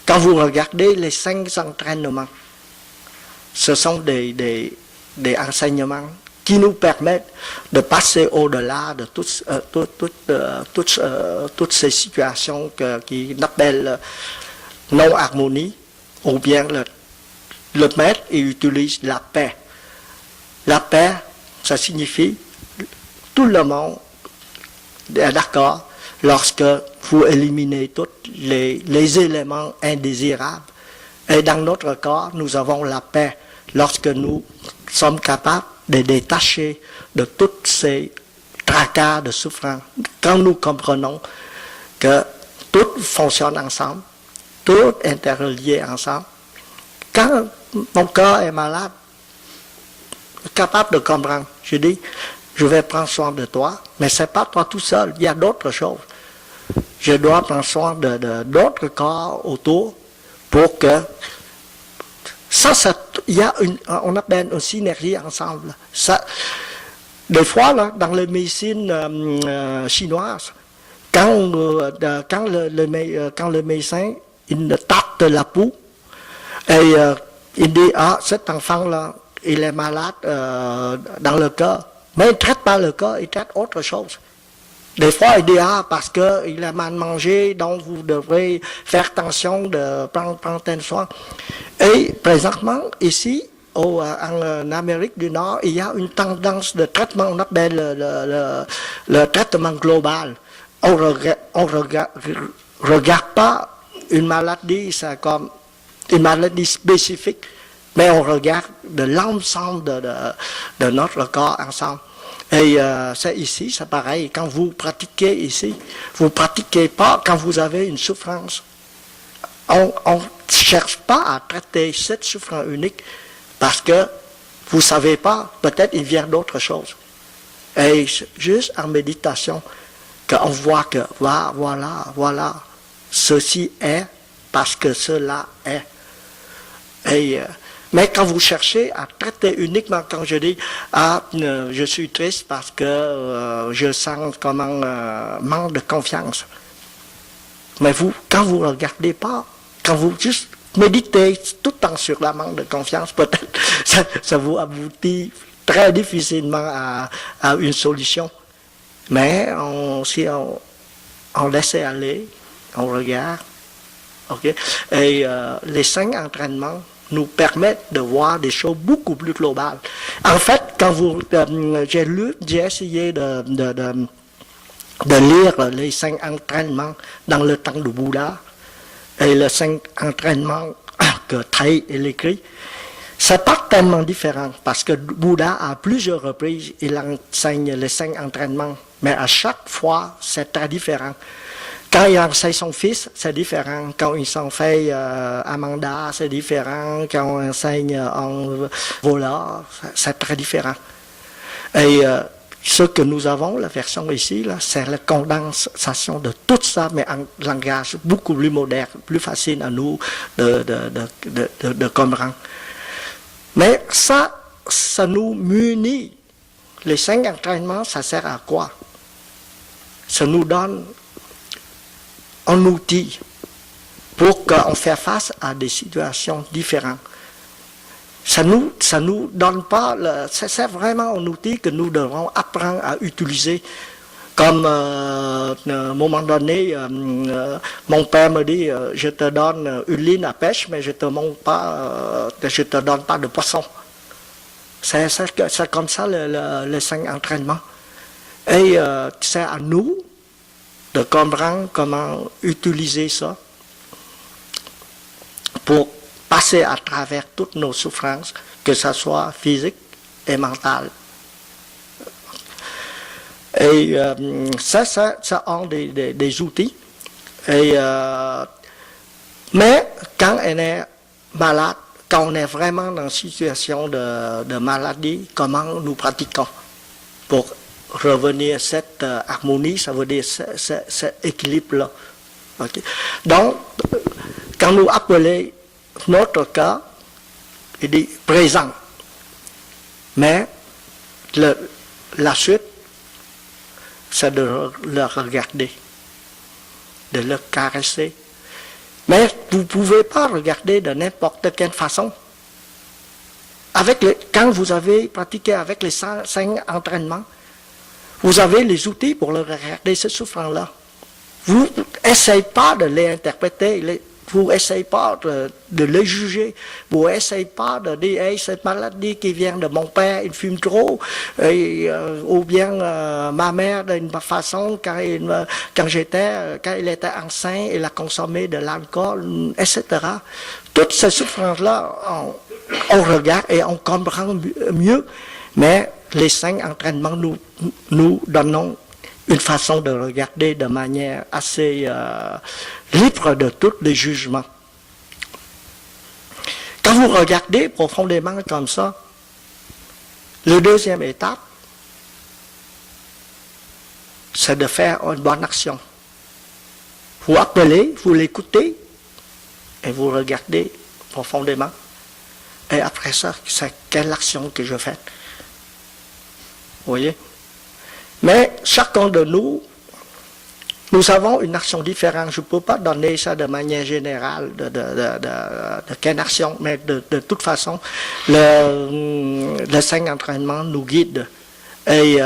quand vous regardez les 5 entraînements, ce sont des enseignements qui nous permettent de passer au-delà de toutes ces situations qu'on appelle non-harmonie, ou bien le maître il utilise la paix. La paix, ça signifie tout le monde est d'accord lorsque vous éliminez tous les éléments indésirables. Et dans notre corps, nous avons la paix lorsque nous sommes capables de détacher de tous ces tracas de souffrance. Quand nous comprenons que tout fonctionne ensemble, tout est interrelié ensemble, quand mon corps est malade, capable de comprendre, je dis, je vais prendre soin de toi, mais ce n'est pas toi tout seul, il y a d'autres choses. Je dois prendre soin d'autres corps autour pour que il y a on appelle une synergie ensemble. Ça, des fois, là, dans les médecines chinoises, quand le médecin il tape la peau et il dit cet enfant-là, il est malade dans le cœur, mais il ne traite pas le cœur, il traite autre chose. Des fois, il dit parce qu'il a mal mangé, donc vous devrez faire attention de prendre tel soin. Et présentement, ici, en Amérique du Nord, il y a une tendance de traitement, on appelle le traitement global. On regarde pas une maladie, c'est comme une maladie spécifique, mais on regarde de l'ensemble de notre corps ensemble. Et c'est ici, c'est pareil. Quand vous pratiquez ici, vous ne pratiquez pas quand vous avez une souffrance. On ne cherche pas à traiter cette souffrance unique parce que vous ne savez pas, peut-être il vient d'autre chose. Et juste en méditation, qu'on voit que voilà, ceci est parce que cela est. Et mais quand vous cherchez à traiter uniquement, quand je dis je suis triste parce que je sens comme un manque de confiance. Mais quand vous ne regardez pas, quand vous juste méditez tout le temps sur la manque de confiance, peut-être ça vous aboutit très difficilement à une solution. Mais si on laisse aller, on regarde, ok, et les 5 entraînements nous permettent de voir des choses beaucoup plus globales. En fait, quand j'ai essayé de lire les 5 entraînements dans le temps de Bouddha et les 5 entraînements que Thay écrit, c'est pas tellement différent parce que Bouddha, à plusieurs reprises, il enseigne les 5 entraînements, mais à chaque fois, c'est très différent. Quand il enseigne son fils, c'est différent. Quand il s'en fait Amanda, c'est différent. Quand on enseigne en voleur, c'est très différent. Et ce que nous avons, la version ici, là, c'est la condensation de tout ça, mais en langage beaucoup plus moderne, plus facile à nous de comprendre. Mais ça nous munit. Les 5 entraînements, ça sert à quoi? Ça nous donne un outil pour qu'on fasse face à des situations différentes. Ça nous donne pas, c'est vraiment un outil que nous devons apprendre à utiliser. Comme à un moment donné, mon père me dit, je te donne une ligne à pêche, mais je te donne pas de poisson. C'est comme ça les 5 entraînements. Et c'est à nous de comprendre comment utiliser ça pour passer à travers toutes nos souffrances, que ce soit physiques et mentales. Et ça a des outils. Et, mais quand on est malade, quand on est vraiment dans une situation de maladie, comment nous pratiquons pour revenir à cette harmonie, ça veut dire cet équilibre-là. Okay? Donc, quand nous appelons notre cas, il dit présent. Mais la suite, c'est de le regarder, de le caresser. Mais vous ne pouvez pas regarder de n'importe quelle façon. Quand vous avez pratiqué avec les 5 entraînements, vous avez les outils pour le regarder, ce souffrant-là. Vous n'essayez pas de les interpréter, vous n'essayez pas de les juger, vous n'essayez pas de dire hey, cette maladie qui vient de mon père, il fume trop, ou bien ma mère d'une façon, quand il était enceint, il a consommé de l'alcool, etc. Toutes ces souffrances-là, on regarde et on comprend mieux. Mais les 5 entraînements nous donnent une façon de regarder de manière assez libre de tous les jugements. Quand vous regardez profondément comme ça, la deuxième étape, c'est de faire une bonne action. Vous appelez, vous l'écoutez, et vous regardez profondément. Et après ça, c'est quelle action que je fais. Vous voyez? Mais chacun de nous, nous avons une action différente. Je ne peux pas donner ça de manière générale, de quelle action, mais de toute façon, le 5 entraînements nous guide. Et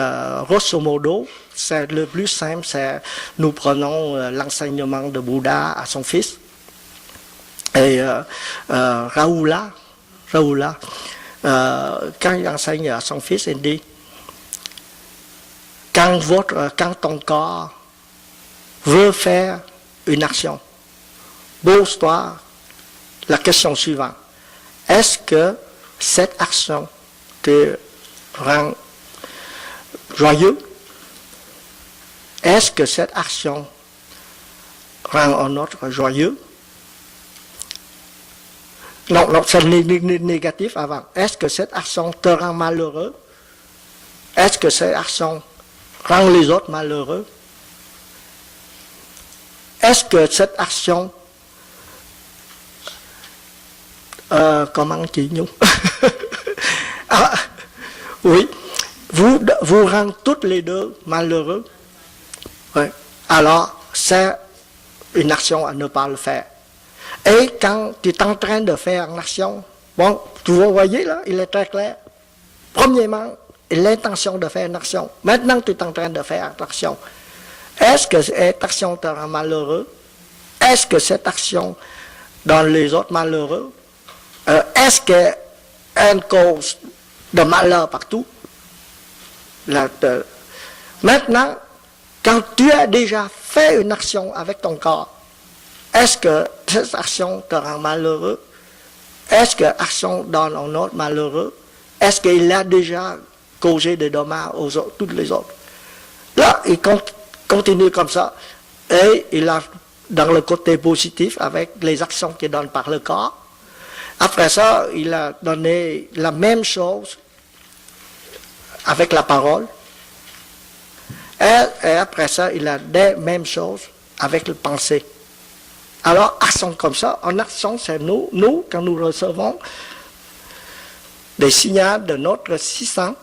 grosso modo, c'est le plus simple, c'est nous prenons l'enseignement de Bouddha à son fils. Et Rahula, quand il enseigne à son fils, il dit, quand ton corps veut faire une action, pose-toi la question suivante. Est-ce que cette action te rend joyeux? Est-ce que cette action rend un autre joyeux? Non, c'est négatif avant. Est-ce que cette action te rend malheureux? Est-ce que cette action rend les autres malheureux? Est-ce que cette action, comment dit-on? Oui, vous rend toutes les deux malheureux. Oui. Alors, c'est une action à ne pas le faire. Et quand tu es en train de faire une action, bon, vous voyez là, il est très clair. Premièrement, l'intention de faire une action. Maintenant, tu es en train de faire une action. Est-ce que cette action te rend malheureux? Est-ce que cette action donne les autres malheureux? Est-ce qu'elle cause de malheur partout? Maintenant, quand tu as déjà fait une action avec ton corps, est-ce que cette action te rend malheureux? Est-ce que l'action donne un autre malheureux? Est-ce qu'il a déjà causé des dommages aux autres, tous les autres? Là, il continue comme ça. Et il a dans le côté positif avec les actions qu'il donne par le corps. Après ça, il a donné la même chose avec la parole. Et après ça, il a des mêmes choses avec le pensée. Alors, action comme ça, en action, c'est nous, quand nous recevons des signaux de notre système,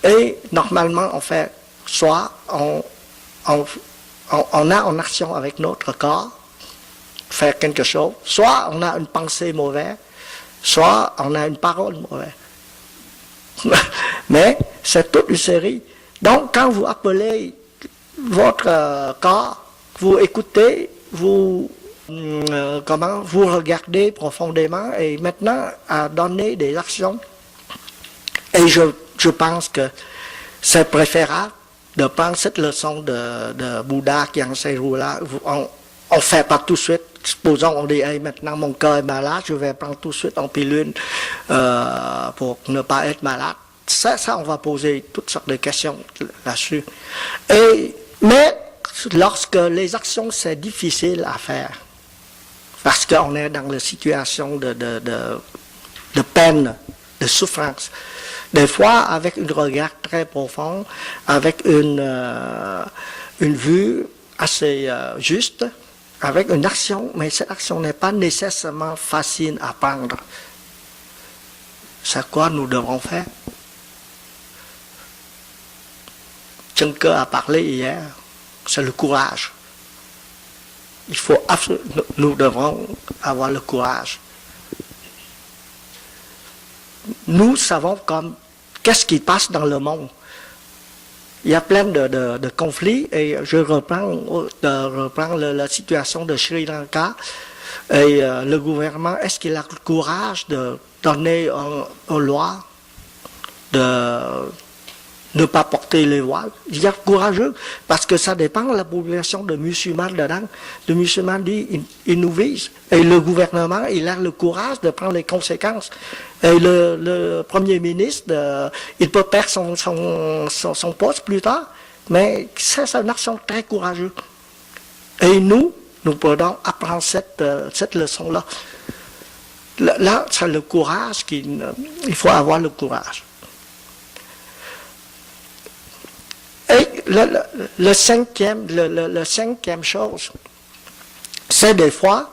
et normalement, on fait soit on a en action avec notre corps, faire quelque chose, soit on a une pensée mauvaise, soit on a une parole mauvaise. Mais c'est toute une série. Donc, quand vous appelez votre corps, vous écoutez, vous regardez profondément et maintenant à donner des actions. Et je pense que c'est préférable de prendre cette leçon de Bouddha qui enseigne là. On ne fait pas tout de suite. Supposons on dit hey, maintenant mon cœur est malade, je vais prendre tout de suite en pilule pour ne pas être malade. Ça, on va poser toutes sortes de questions là-dessus. Mais lorsque les actions, c'est difficile à faire, parce qu'on est dans la situation de peine, de souffrance. Des fois, avec un regard très profond, avec une vue assez juste, avec une action, mais cette action n'est pas nécessairement facile à prendre. C'est quoi nous devons faire? Chenke a parlé hier, c'est le courage. Nous devons avoir le courage. Nous savons qu'est-ce qui passe dans le monde. Il y a plein de conflits et je reprends la situation de Sri Lanka et le gouvernement, est-ce qu'il a le courage de donner une loi ne pas porter les voiles. Il y a courageux, parce que ça dépend de la population de musulmans dedans. Les musulmans disent, ils nous visent. Et le gouvernement, il a le courage de prendre les conséquences. Et le Premier ministre, il peut perdre son poste plus tard, mais c'est une nation très courageuse. Et nous pouvons apprendre cette leçon-là. Là, c'est le courage, il faut avoir le courage. Et le cinquième chose, c'est des fois,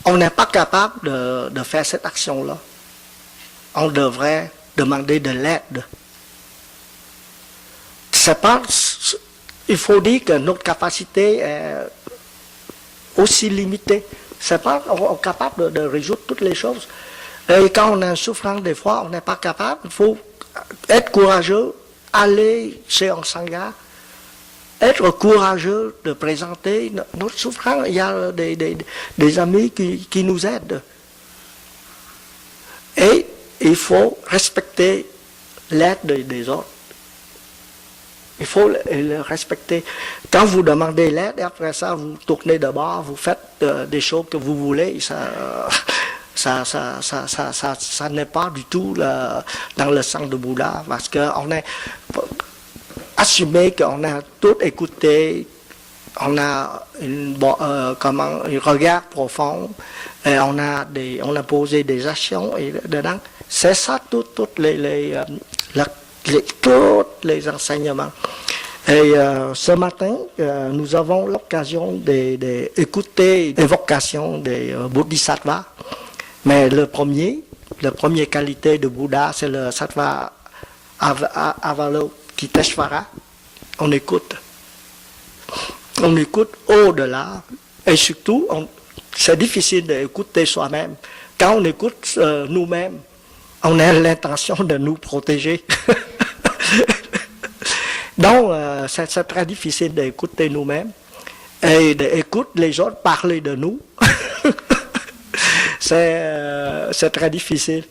on n'est pas capable de faire cette action-là. On devrait demander de l'aide. C'est pas, il faut dire que notre capacité est aussi limitée. C'est pas capable de résoudre toutes les choses. Et quand on a une souffrance, des fois, on n'est pas capable. Il faut être courageux, aller chez un sangha, être courageux de présenter notre souffrance. Il y a des amis qui nous aident. Et il faut respecter l'aide des autres. Il faut le respecter. Quand vous demandez l'aide, et après ça, vous tournez de bord, vous faites des choses que vous voulez, ça n'est pas du tout dans le sens de Bouddha, parce qu'on a assumé qu'on a tout écouté, on a un regard profond, et on a posé des actions et dedans. C'est ça, toutes les enseignements. Et ce matin, nous avons l'occasion d'écouter l'évocation des bodhisattvas. Mais la première qualité de Bouddha, c'est le sattva Avalokiteshvara. On écoute. On écoute au-delà. Et surtout, c'est difficile d'écouter soi-même. Quand on écoute nous-mêmes, on a l'intention de nous protéger. Donc, c'est très difficile d'écouter nous-mêmes et d'écouter les autres parler de nous. C'est très difficile.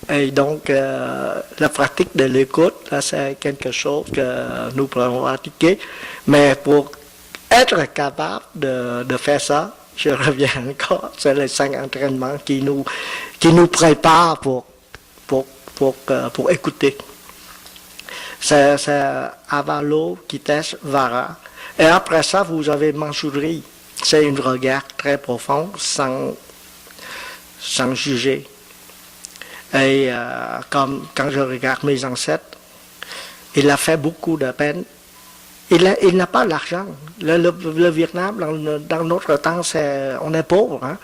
Et donc, la pratique de l'écoute, c'est quelque chose que nous pouvons pratiquer. Mais pour être capable de faire ça, je reviens encore, c'est les 5 entraînements qui nous préparent pour écouter. C'est Avalokiteshvara. Et après ça, vous avez Manjushri. C'est un regard très profond, sans juger. Et comme quand je regarde mes ancêtres, il a fait beaucoup de peine. Il n'a pas l'argent. Le Vietnam, dans notre temps, on est pauvre. Hein?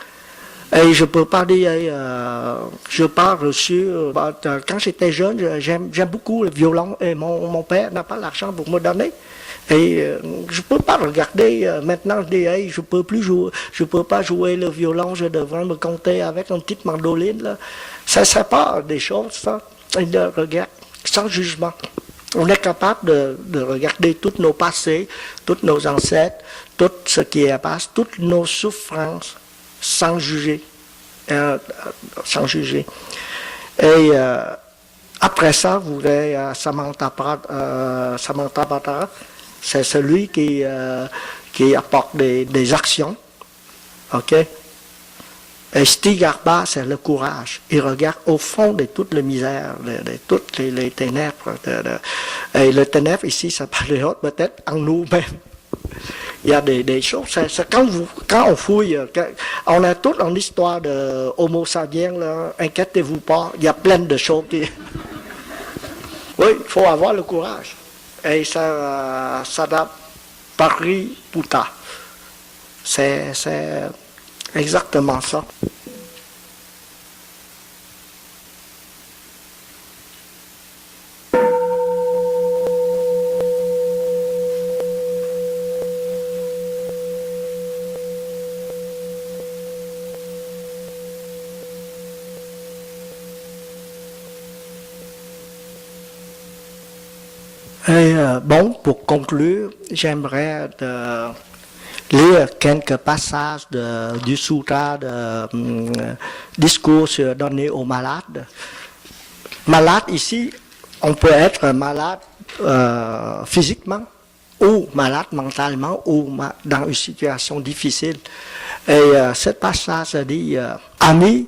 Et je ne peux pas dire, je n'ai pas reçu, quand j'étais jeune, j'aime beaucoup le violon et mon père n'a pas l'argent pour me donner. Et je ne peux pas regarder, maintenant je dis, hey, je ne peux pas jouer le violon, je devrais me compter avec une petite mandoline. Là. Ça ne c'est pas des choses, ça. Et de regarder sans jugement. On est capable de regarder tous nos passés, tous nos ancêtres, tout ce qui est passé, toutes nos souffrances. Sans juger. Et après ça, vous avez Samantabhadra, c'est celui qui apporte des actions. Ok? Et Stigarbha, c'est le courage. Il regarde au fond de toutes les misères, de toutes les ténèbres. Et les ténèbres ici, ça parle peut-être en nous-mêmes. Il y a des choses, c'est quand on fouille, on a toute une histoire de Homo sapiens, là, inquiétez-vous pas, il y a plein de choses qui... Oui, il faut avoir le courage. Et ça Pariputta. C'est exactement ça. Et bon, pour conclure, j'aimerais lire quelques passages du sutra de discours donné aux malades. Malade ici, on peut être malade physiquement ou malade mentalement ou dans une situation difficile. Et cette passage dit Ami,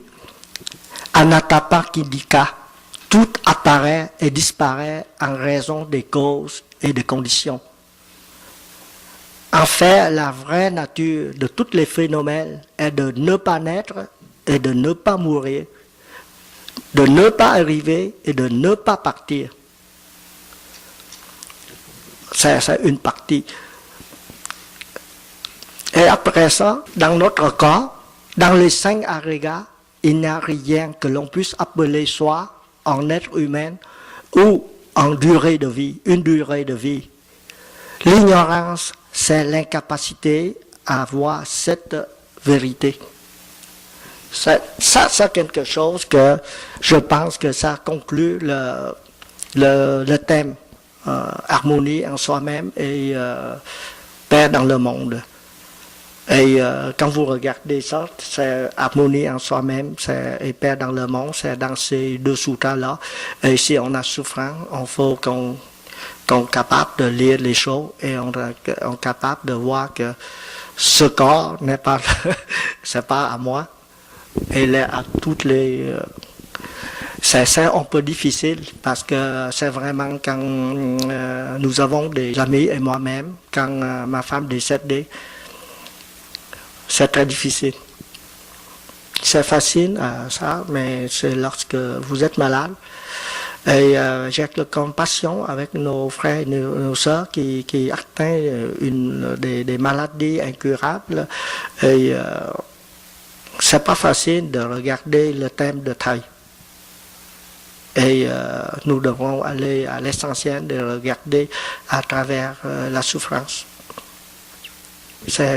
anatapa kindika, tout apparaît et disparaît en raison des causes et des conditions. En fait, la vraie nature de tous les phénomènes est de ne pas naître et de ne pas mourir, de ne pas arriver et de ne pas partir. C'est une partie. Et après ça, dans notre corps, dans les 5 agrégats, il n'y a rien que l'on puisse appeler soit en être humain ou en durée de vie, une durée de vie. L'ignorance, c'est l'incapacité à voir cette vérité. Ça, c'est quelque chose que je pense que ça conclut le thème harmonie en soi-même et paix dans le monde. Et quand vous regardez ça, c'est harmonie en soi-même, et paix dans le monde, c'est dans ces 2 sutras-là. Et si on a souffrance, il faut qu'on est capable de lire les choses et on est capable de voir que ce corps n'est pas, c'est pas à moi, il est à toutes les... c'est un peu difficile parce que c'est vraiment quand nous avons des amis et moi-même, quand ma femme décède, c'est très difficile. C'est facile, ça, mais c'est lorsque vous êtes malade. Et j'ai de la compassion avec nos frères et nos sœurs qui atteignent des maladies incurables. Et c'est pas facile de regarder le thème de taille. Et nous devons aller à l'essentiel de regarder à travers la souffrance.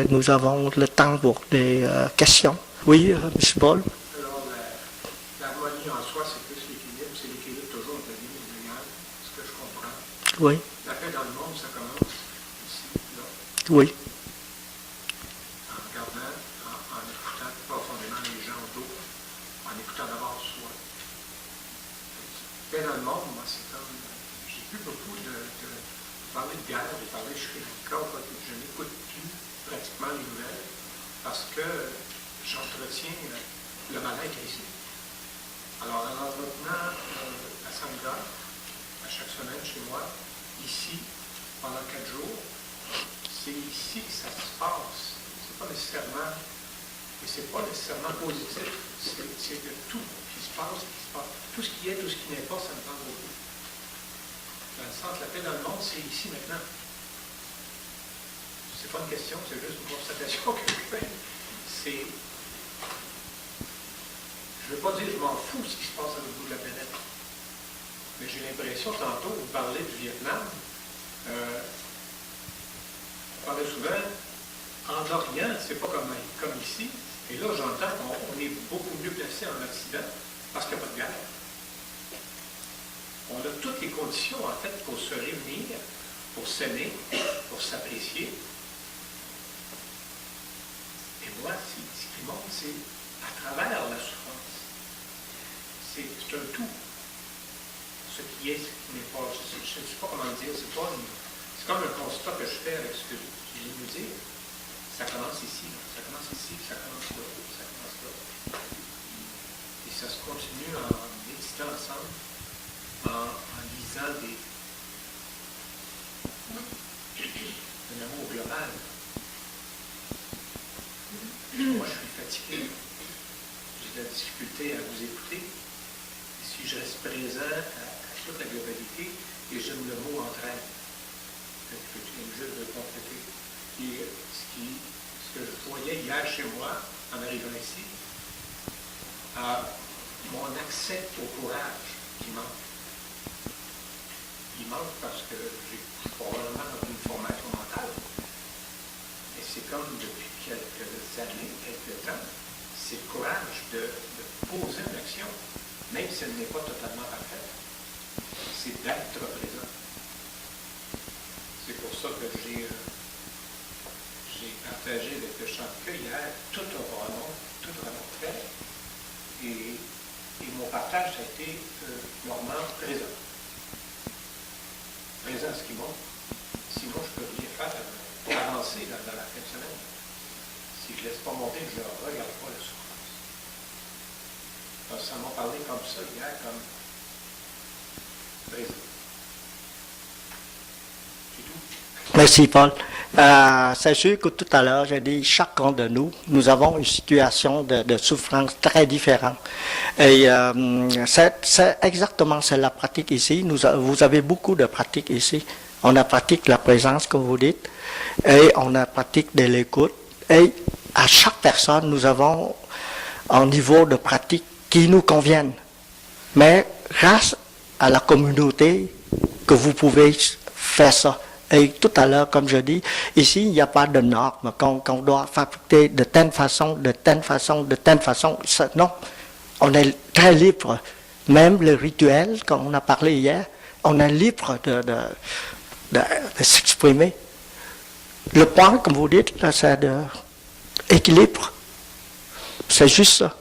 Nous avons le temps pour des questions. Oui, M. Paul. Alors, l'harmonie en soi, c'est plus l'équilibre. C'est l'équilibre toujours de la vie mondiale, ce que je comprends. Oui. La paix dans le monde, ça commence ici, là. Oui. En regardant, en écoutant profondément les gens autour, en écoutant d'abord soi. Paix dans le monde, moi, c'est comme... J'ai plus beaucoup de parler de guerre, de parler de Sri Lanka, je n'écoute plus pratiquement les nouvelles, parce que j'entretiens le mal-être ici. Alors, en entretenant à Sangha, à chaque semaine chez moi, ici, pendant 4 jours, c'est ici que ça se passe. C'est pas nécessairement, et c'est pas nécessairement positif, c'est de tout qui se passe, tout ce qui est, tout ce qui n'est pas, ça me parle beaucoup. Dans le sens, la paix dans le monde, c'est ici maintenant. C'est pas une question, c'est juste une constatation que je fais. C'est... Je ne veux pas dire que je m'en fous de ce qui se passe à l'autre bout de la planète. Mais j'ai l'impression, tantôt, vous parlez du Vietnam, on parlait souvent, en Orient, c'est pas comme ici. Et là, j'entends qu'on est beaucoup mieux placé en Occident parce qu'il n'y a pas de guerre. On a toutes les conditions, en fait, pour se réunir, pour s'aimer, pour s'apprécier. Et moi, ce qui monte, c'est à travers la souffrance. C'est un tout. Ce qui est, ce qui n'est pas. Je ne sais pas comment dire. C'est comme un constat que je fais avec ce que je viens de vous dire. Ça commence ici, ça commence ici, ça commence là, ça commence là. Et ça se continue en méditant ensemble, en lisant un amour global. Moi, je suis fatigué. J'ai de la difficulté à vous écouter. Et si je reste présent à toute la globalité, et j'aime le mot entraide. Que tu viens juste de compléter. Et ce que je voyais hier chez moi, en arrivant ici, mon accès au courage qui manque. Il manque parce que j'ai probablement dans une formation mentale. Et c'est comme depuis quelques années, quelques temps, c'est le courage de poser une action, même si elle n'est pas totalement parfaite. C'est d'être présent. C'est pour ça que j'ai partagé avec le chant-que hier, tout aura fait. Et mon partage a été normalement présent. en ce qui monte. Sinon, je ne peux rien faire pour avancer dans la fin de semaine. Si je ne laisse pas monter, je ne regarde pas la souffrance. Donc, ça m'a parlé comme ça hier, comme Brésil. C'est tout. Merci Paul. C'est sûr que tout à l'heure, j'ai dit, chacun de nous, nous avons une situation de souffrance très différente. Et c'est exactement c'est la pratique ici. Vous avez beaucoup de pratiques ici. On a pratique la présence, comme vous dites, et on a pratique de l'écoute. Et à chaque personne, nous avons un niveau de pratique qui nous convienne. Mais grâce à la communauté que vous pouvez faire ça. Et tout à l'heure, comme je dis, ici, il n'y a pas de normes qu'on doit fabriquer de telle façon, de telle façon, de telle façon. Non, on est très libre. Même le rituel, comme on a parlé hier, on est libre de s'exprimer. Le point, comme vous dites, là, c'est d'équilibre. C'est juste ça.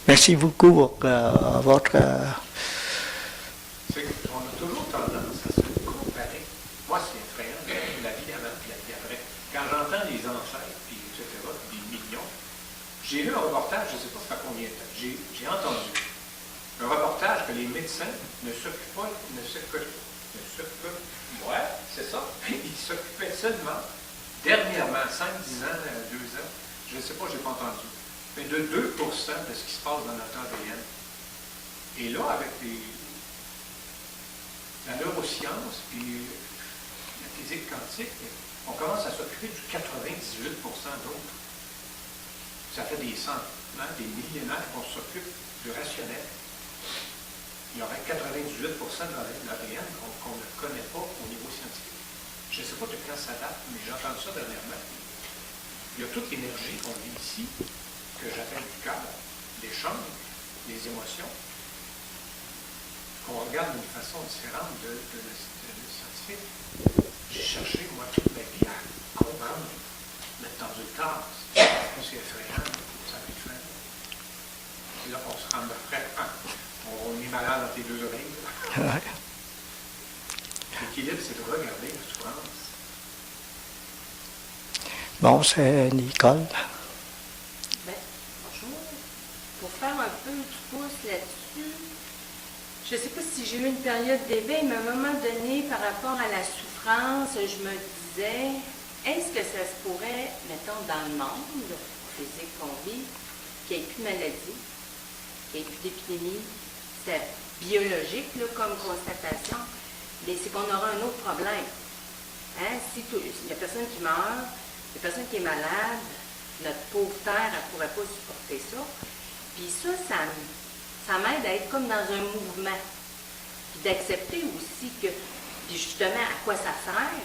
Merci beaucoup pour votre... On a toujours tendance à se comparer. Moi, c'est effrayant, la vie avant et la vie après. Quand j'entends les ancêtres, puis etc., des millions, j'ai lu un reportage, je ne sais pas ça fait combien de temps, j'ai entendu un reportage que les médecins ne s'occupent pas, ouais, c'est ça, ils s'occupaient seulement, dernièrement, 5, 10 ans, 2 ans, je ne sais pas, je n'ai pas entendu, mais de 2% de ce qui se passe dans notre ADN. Et là, avec la neuroscience et la physique quantique, on commence à s'occuper du 98% d'autres. Ça fait des centaines, des millénaires qu'on s'occupe du rationnel. Il y aurait 98% de l'ADN qu'on ne connaît pas au niveau scientifique. Je ne sais pas de quand ça date, mais j'ai entendu ça dernièrement. Il y a toute l'énergie qu'on vit ici, que j'appelle du cœur, des chambres, des émotions, qu'on regarde d'une façon différente de scientifique. J'ai cherché, moi, toute ma vie à comprendre, mettre dans une tasse. C'est effrayant, ça va être effrayant. Et là, on se rend après, on est malade dans tes 2 oreilles. Ouais. L'équilibre, c'est de regarder la souffrance. Bon, c'est Nicole. Bonjour. Pour faire un peu du pouce là-dessus, je ne sais pas si j'ai eu une période d'éveil, mais à un moment donné, par rapport à la souffrance, je me disais, est-ce que ça se pourrait, mettons, dans le monde physique qu'on vit, qu'il n'y ait plus de maladie, qu'il n'y ait plus d'épidémie? C'est biologique là, comme constatation, mais c'est qu'on aura un autre problème. Hein? Si il n'y a personne qui meurt, il n'y a personne qui est malade, notre pauvre terre, elle ne pourrait pas supporter ça. Puis ça m'aide à être comme dans un mouvement. Puis d'accepter aussi que, puis justement, à quoi ça sert,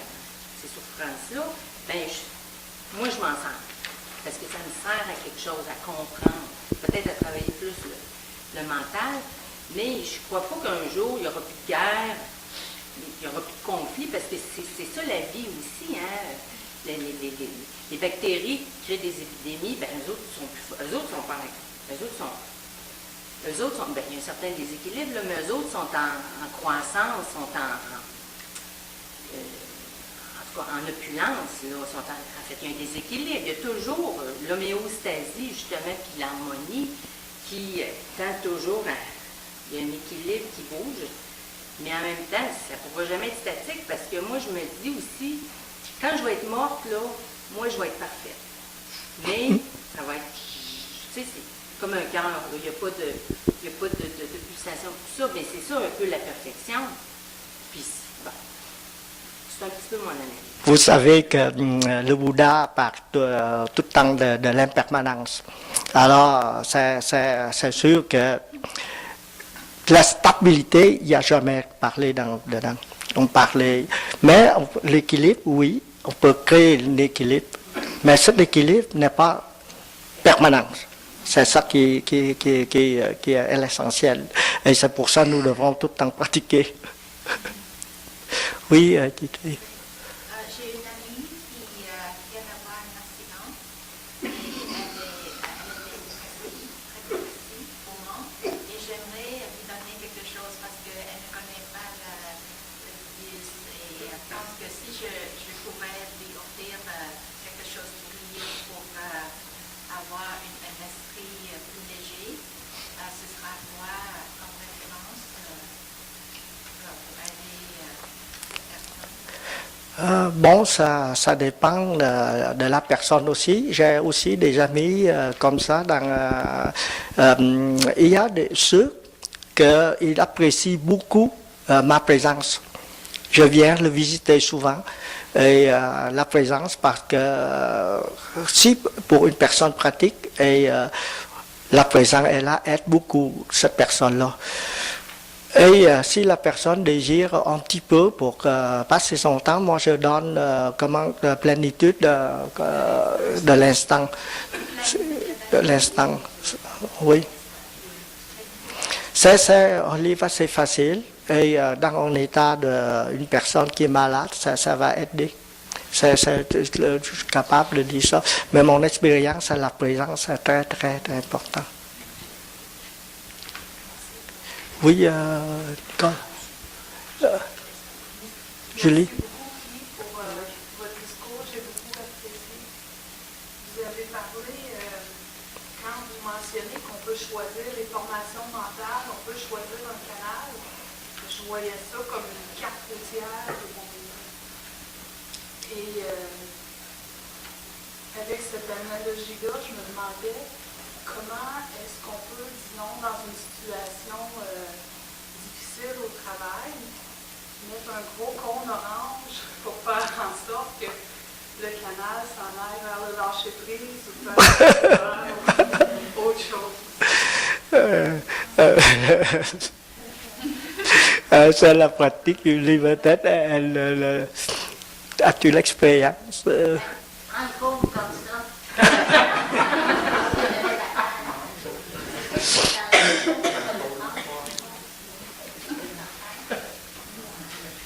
ces souffrances-là, bien, moi, je m'en sers. Parce que ça me sert à quelque chose, à comprendre. Peut-être à travailler plus le mental, mais je ne crois pas qu'un jour, il n'y aura plus de guerre, il n'y aura plus de conflit, parce que c'est ça la vie aussi, hein. Les bactéries qui créent des épidémies, ben, eux autres sont pareils. Eux autres sont, ben, il y a un certain déséquilibre, là, mais eux autres sont en croissance, sont en tout cas, en opulence, là, en fait, il y a un déséquilibre. Il y a toujours l'homéostasie, justement, puis l'harmonie, qui tend toujours il y a un équilibre qui bouge, mais en même temps, ça ne pourra jamais être statique, parce que moi, je me dis aussi, quand je vais être morte, là, moi, je vais être parfaite. Mais, ça va être, tu sais, c'est comme un cœur, il n'y a pas de pulsation, tout ça, mais c'est ça un peu la perfection. Puis, bon, c'est un petit peu mon analyse. Vous savez que le Bouddha parle tout le temps de l'impermanence. Alors, c'est sûr que la stabilité, il n'y a jamais parlé dedans. On parlait, mais l'équilibre, oui, on peut créer l'équilibre, mais cet équilibre n'est pas permanent. C'est ça qui est l'essentiel. Et c'est pour ça que nous devons tout le temps pratiquer. Oui, Titi. J'ai une amie qui vient d'avoir un accident et elle est très dépressive au monde et j'aimerais lui donner quelque chose parce qu'elle ne connaît pas le pense que si je pourrais lui offrir quelque chose pour lire, pour avoir un esprit plus léger, ce sera moi comme référence pour aider cette personne. Bon, ça dépend de la personne aussi. J'ai aussi des amis comme ça. Il y a ceux qui apprécient beaucoup ma présence. Je viens le visiter souvent. Et la présence, parce que si pour une personne pratique, et la présence est là, aide beaucoup cette personne-là. Et si la personne désire un petit peu pour passer son temps, moi je donne la plénitude de l'instant. De l'instant, oui. C'est un livre assez facile. Et dans un état d'une personne qui est malade, ça va aider. Je suis capable de dire ça. Mais mon expérience à la présence est très, très, très importante. Oui, Julie. Pour votre discours, j'ai beaucoup apprécié. Vous avez parlé, quand vous mentionnez qu'on peut choisir les formations mentales, on peut choisir un canal. Je voyais ça comme une carte routière. Et avec cette analogie-là, je me demandais comment est-ce qu'on peut, disons, dans une situation difficile au travail, mettre un gros cône orange pour faire en sorte que le canal s'en aille vers le lâcher-prise ou vers autre chose. C'est la pratique du livre tête. As-tu l'expérience? Un compte comme ça.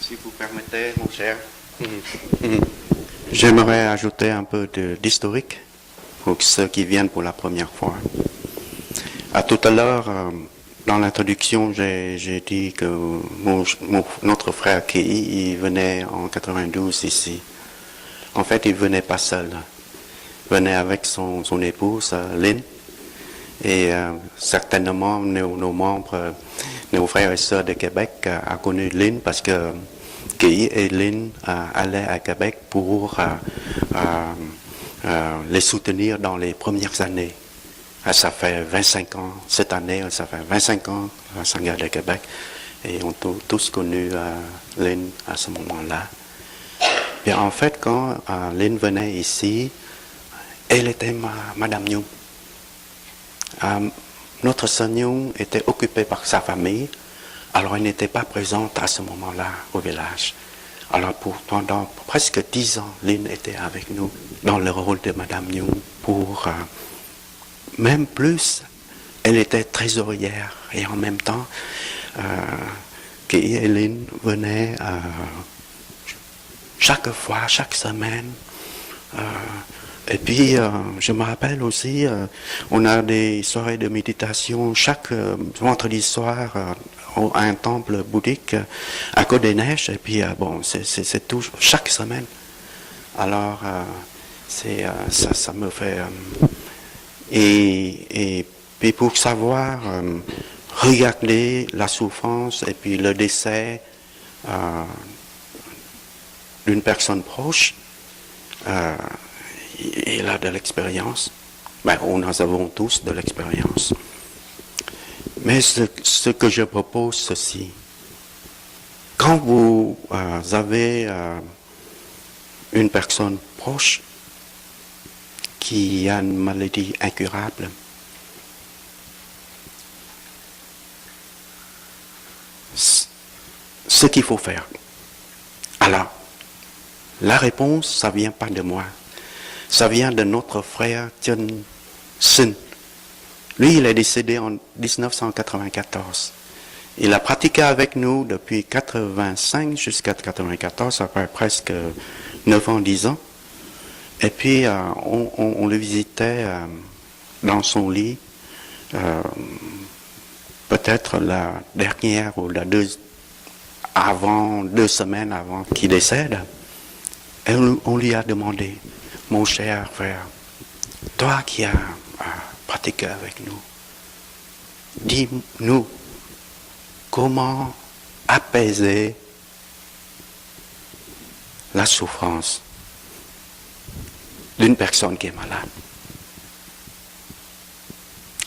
Si vous permettez, mon cher, j'aimerais ajouter un peu d'historique pour ceux qui viennent pour la première fois. Tout à l'heure, dans l'introduction, j'ai dit que notre frère Kei, il venait en 92 ici. En fait, il venait pas seul. Il venait avec son épouse, Lynn. Et certainement, nos membres, nos frères et sœurs de Québec ont connu Lynn parce que Kei et Lynn allaient à Québec pour les soutenir dans les premières années. Ça fait 25 ans, cette année, ça fait 25 ans à Sangha de Québec. Et on a tous connu Lynn à ce moment-là. Et en fait, quand Lynn venait ici, elle était Madame Young. Notre sœur Young était occupée par sa famille, alors elle n'était pas présente à ce moment-là au village. Alors pendant presque 10 ans, Lynn était avec nous dans le rôle de Madame Young pour... même plus, elle était trésorière et en même temps, Kei et Lynn venaient chaque fois, chaque semaine. Et puis, je me rappelle aussi, on a des soirées de méditation chaque vendredi soir à un temple bouddhique à Côte-des-Neiges. Et puis, bon, c'est tout, chaque semaine. Alors, ça me fait... Et puis pour savoir regarder la souffrance et puis le décès d'une personne proche, il a de l'expérience. Ben, nous avons tous de l'expérience. Mais ce que je propose, ceci, quand vous avez une personne proche qui a une maladie incurable, ce qu'il faut faire. Alors, la réponse, ça ne vient pas de moi. Ça vient de notre frère Tian Sin. Lui, il est décédé en 1994. Il a pratiqué avec nous depuis 85 jusqu'à 94, ça fait presque 9 ans, 10 ans. Et puis, on le visitait dans son lit, peut-être la dernière ou la deuxième, 2 semaines avant qu'il décède, on lui a demandé, mon cher frère, toi qui as pratiqué avec nous, dis-nous comment apaiser la souffrance d'une personne qui est malade.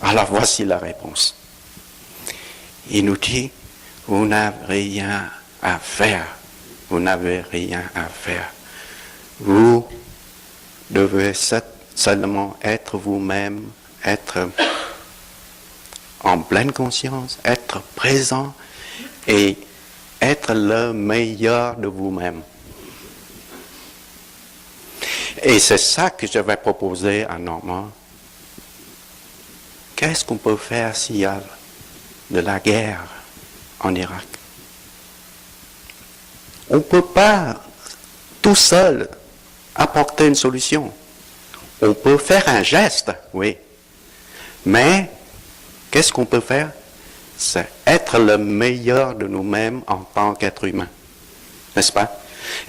Alors voici la réponse. Il nous dit, vous n'avez rien à faire. Vous n'avez rien à faire. Vous devez seulement être vous-même, être en pleine conscience, être présent et être le meilleur de vous-même. Et c'est ça que je vais proposer à Normand. Qu'est-ce qu'on peut faire s'il y a de la guerre en Irak? On ne peut pas tout seul apporter une solution. On peut faire un geste, oui. Mais qu'est-ce qu'on peut faire? C'est être le meilleur de nous-mêmes en tant qu'être humain. N'est-ce pas?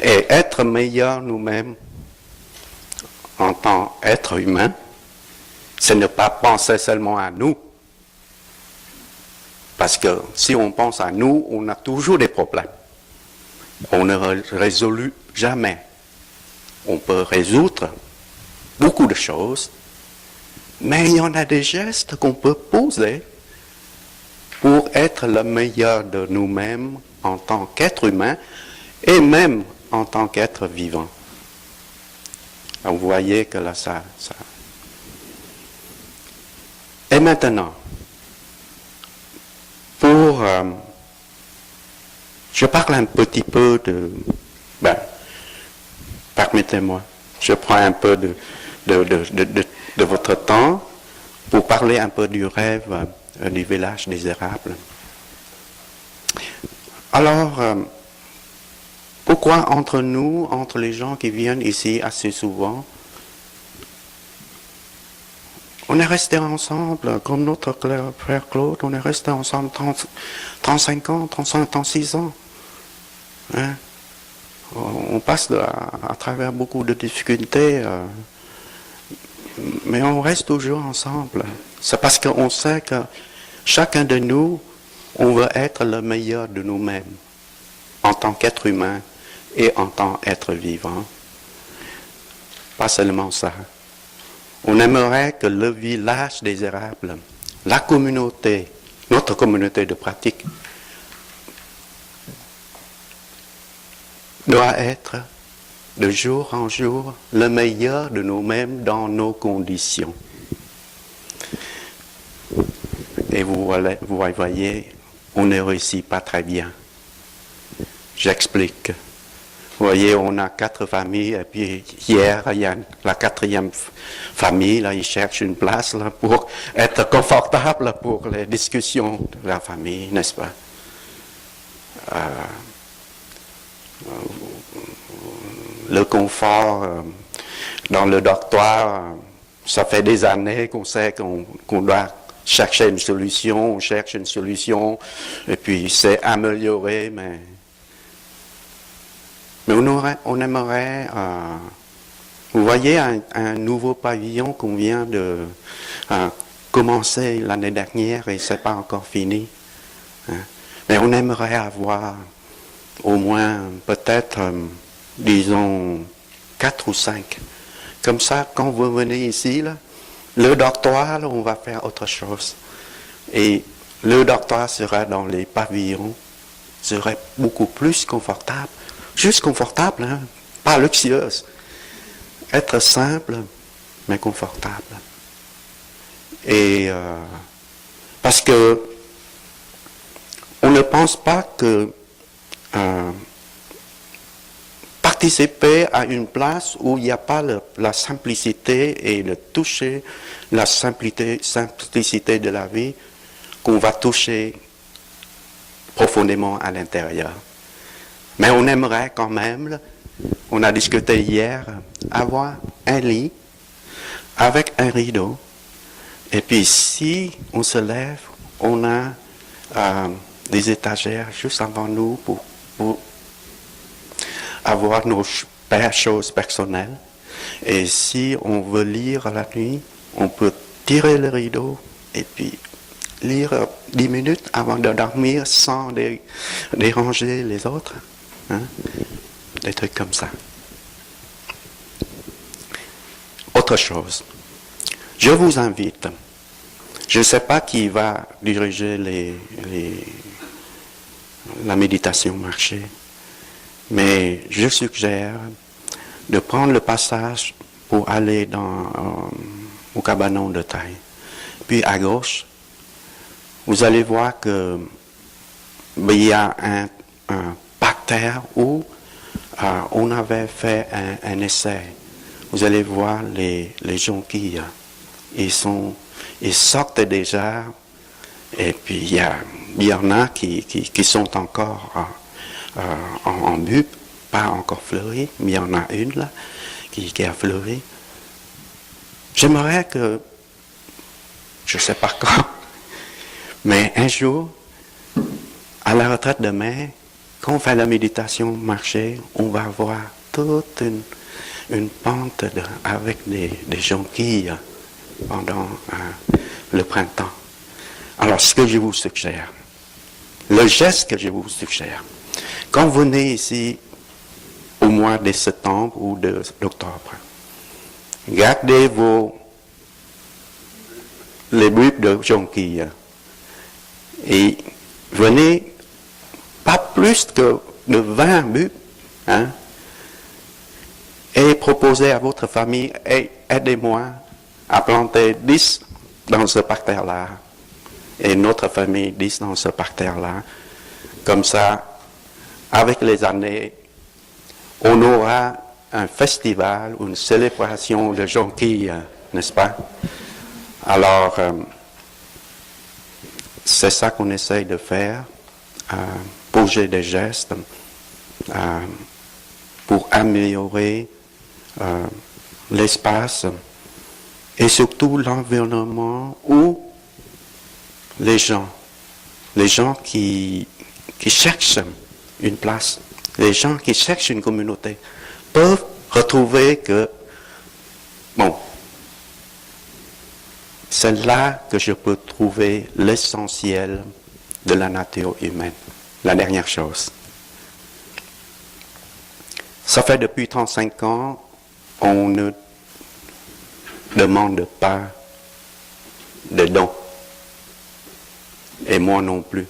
Et être meilleur nous-mêmes en tant qu'être humain, c'est ne pas penser seulement à nous. Parce que si on pense à nous, on a toujours des problèmes. On ne résout jamais. On peut résoudre beaucoup de choses, mais il y en a des gestes qu'on peut poser pour être le meilleur de nous-mêmes en tant qu'être humain et même en tant qu'être vivant. Vous voyez que là, ça. Et maintenant, je parle un petit peu permettez-moi, je prends un peu de votre temps pour parler un peu du rêve du village des érables. Alors, pourquoi entre nous, entre les gens qui viennent ici assez souvent, on est resté ensemble, comme notre frère Claude, on est resté ensemble 35 ans, 36 ans. Hein? On passe à travers beaucoup de difficultés, mais on reste toujours ensemble. C'est parce qu'on sait que chacun de nous, on veut être le meilleur de nous-mêmes, en tant qu'être humain et en tant qu'être vivant. Pas seulement ça. On aimerait que le village des érables, la communauté, notre communauté de pratique, doit être de jour en jour le meilleur de nous-mêmes dans nos conditions. Et vous voyez, on ne réussit pas très bien. J'explique. Vous voyez, on a 4 familles, et puis hier, il y a la 4e famille, là, ils cherchent une place là, pour être confortable pour les discussions de la famille, n'est-ce pas? Le confort dans le dortoir, ça fait des années qu'on sait qu'on doit chercher une solution, on cherche une solution, et puis c'est amélioré, mais on aimerait, vous voyez, un nouveau pavillon qu'on vient de commencer l'année dernière et c'est pas encore fini. Hein. Mais on aimerait avoir au moins peut-être, disons, 4 ou 5. Comme ça, quand vous venez ici, là, le dortoir, là, on va faire autre chose. Et le dortoir sera dans les pavillons, serait beaucoup plus confortable. Juste confortable, hein? Pas luxueuse. Être simple, mais confortable. Et parce que on ne pense pas que participer à une place où il n'y a pas la simplicité et le toucher, la simplicité de la vie, qu'on va toucher profondément à l'intérieur. Mais on aimerait quand même, on a discuté hier, avoir un lit avec un rideau. Et puis si on se lève, on a des étagères juste avant nous pour pour avoir nos choses personnelles. Et si on veut lire la nuit, on peut tirer le rideau et puis lire 10 minutes avant de dormir sans déranger les autres. Hein? Des trucs comme ça. Autre chose. Je vous invite. Je ne sais pas qui va diriger la méditation marché, mais je suggère de prendre le passage pour aller au cabanon de taille. Puis à gauche, vous allez voir que il y a un parterre où on avait fait un essai. Vous allez voir les jonquilles. Ils sortent déjà, et puis il y en a qui sont encore en bulbe, pas encore fleuries, mais il y en a une là qui a fleuri. J'aimerais que, je ne sais pas quand, mais un jour, à la retraite demain, quand on fait la méditation marché, on va voir toute une pente avec des jonquilles pendant le printemps. Alors, ce que je vous suggère, le geste que je vous suggère, quand vous venez ici au mois de septembre ou d'octobre, gardez les bulbes de jonquilles et venez pas plus que de 20 bulbes, hein, et proposez à votre famille, hey, aidez-moi à planter 10 dans ce parterre-là, et notre famille 10 dans ce parterre-là. Comme ça, avec les années, on aura un festival, une célébration de jonquilles, n'est-ce pas? Alors, c'est ça qu'on essaye de faire, poser des gestes pour améliorer l'espace et surtout l'environnement où les gens qui cherchent une place, les gens qui cherchent une communauté, peuvent retrouver que, bon, c'est là que je peux trouver l'essentiel de la nature humaine. La dernière chose. Ça fait depuis 35 ans, on ne demande pas de dons. Et moi non plus.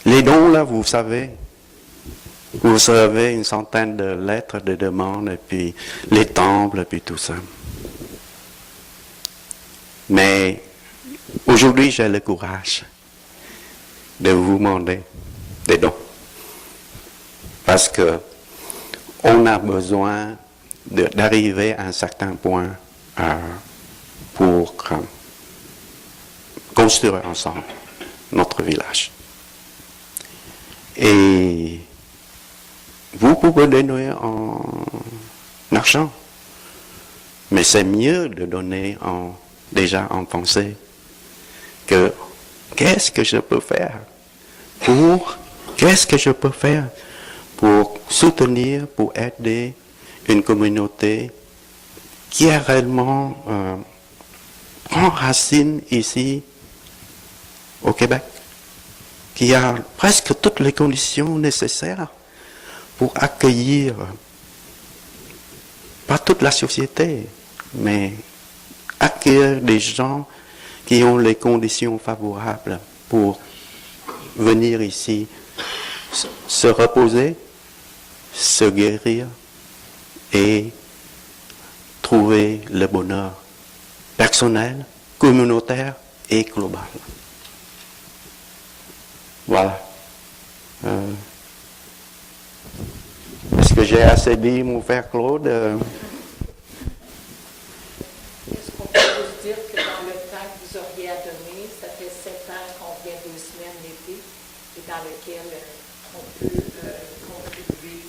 Les dons, là, vous savez une centaine de lettres de demandes, et puis les temples, et puis tout ça. Mais aujourd'hui, j'ai le courage de vous demander des dons. Parce que on a besoin d'arriver à un certain point pour construire ensemble notre village. Et vous pouvez donner en argent, mais c'est mieux de donner déjà en pensée que qu'est-ce que je peux faire pour soutenir, pour aider une communauté qui a réellement prend racine ici au Québec, qui a presque toutes les conditions nécessaires pour accueillir, pas toute la société, mais accueillir des gens qui ont les conditions favorables pour venir ici se reposer, se guérir et trouver le bonheur personnel, communautaire et global. Voilà. Est-ce que j'ai assez dit, mon frère Claude? Est-ce qu'on peut vous dire que dans le temps que vous auriez à donner, ça fait 7 ans qu'on vient 2 semaines l'été, et dans lequel on peut contribuer?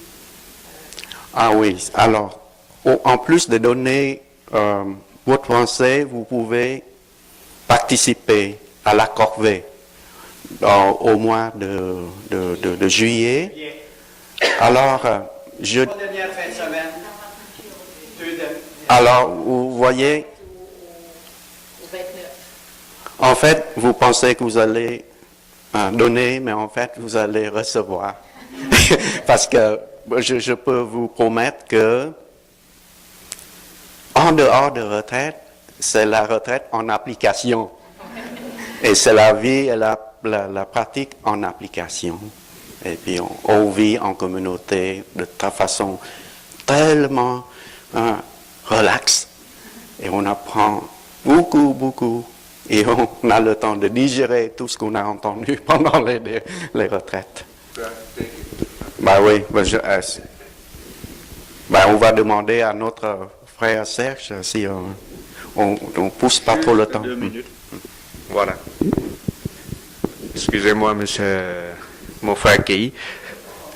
Ah oui, alors, en plus de donner votre pensée, vous pouvez participer à la corvée. au mois de juillet. Bien. Alors, Pas dernière fin de semaine. alors, vous voyez, Au 29. en fait, vous pensez que vous allez donner, mais en fait, vous allez recevoir. Parce que je peux vous promettre que, en dehors de retraite, c'est la retraite en application. Et c'est la vie et la pratique en application. Et puis on vit en communauté de façon tellement relaxe. Et on apprend beaucoup, beaucoup. Et on a le temps de digérer tout ce qu'on a entendu pendant les retraites. Ben oui, on va demander à notre frère Serge si on pousse pas trop le temps. 2 minutes. Voilà. Excusez-moi, monsieur, mon frère Kei.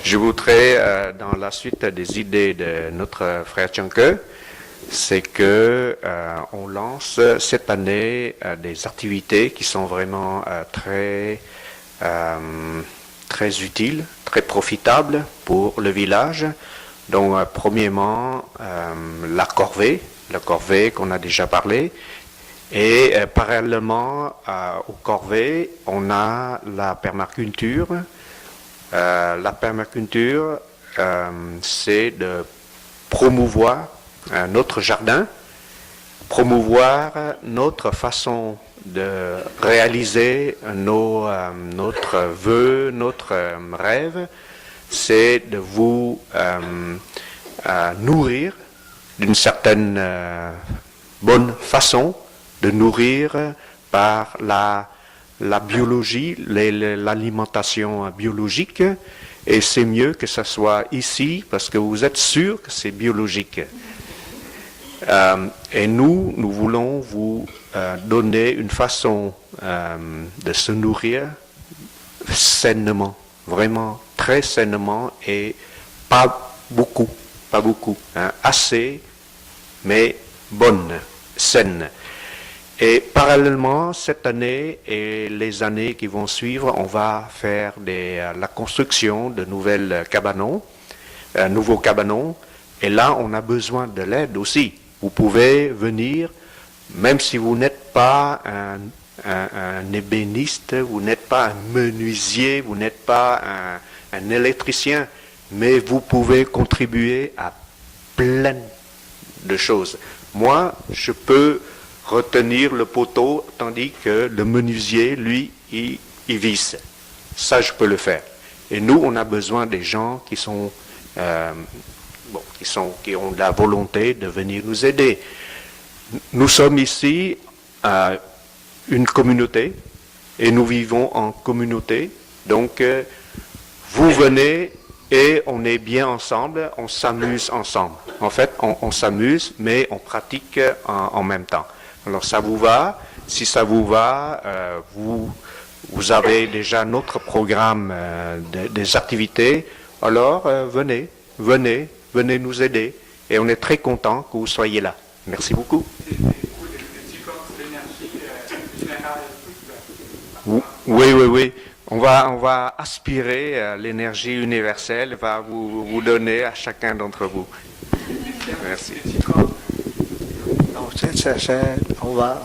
Je voudrais, dans la suite des idées de notre frère Tchanke, c'est que on lance cette année des activités qui sont vraiment très utiles, très profitables pour le village. Donc, premièrement, la corvée qu'on a déjà parlé. Et parallèlement aux corvées, on a la permaculture. La permaculture, c'est de promouvoir notre jardin, promouvoir notre façon de réaliser notre vœu, notre rêve, c'est de vous nourrir d'une certaine bonne façon, de nourrir par la biologie, l'alimentation biologique, et c'est mieux que ce soit ici parce que vous êtes sûr que c'est biologique. Et nous voulons vous donner une façon de se nourrir sainement, vraiment très sainement et pas beaucoup, assez, mais bonne, saine. Et parallèlement, cette année et les années qui vont suivre, on va faire la construction de nouveaux cabanons. Et là, on a besoin de l'aide aussi. Vous pouvez venir, même si vous n'êtes pas un ébéniste, vous n'êtes pas un menuisier, vous n'êtes pas un électricien, mais vous pouvez contribuer à plein de choses. Moi, je peux retenir le poteau, tandis que le menuisier, lui, il visse. Ça, je peux le faire. Et nous, on a besoin des gens qui ont de la volonté de venir nous aider. Nous sommes ici une communauté, et nous vivons en communauté. Donc, vous venez et on est bien ensemble, on s'amuse ensemble. En fait, on s'amuse, mais on pratique en même temps. Alors ça vous va? Si ça vous va, vous avez déjà notre programme des activités, alors venez nous aider. Et on est très content que vous soyez là. Merci beaucoup. Oui. On va aspirer l'énergie universelle, va vous donner à chacun d'entre vous. Merci. On va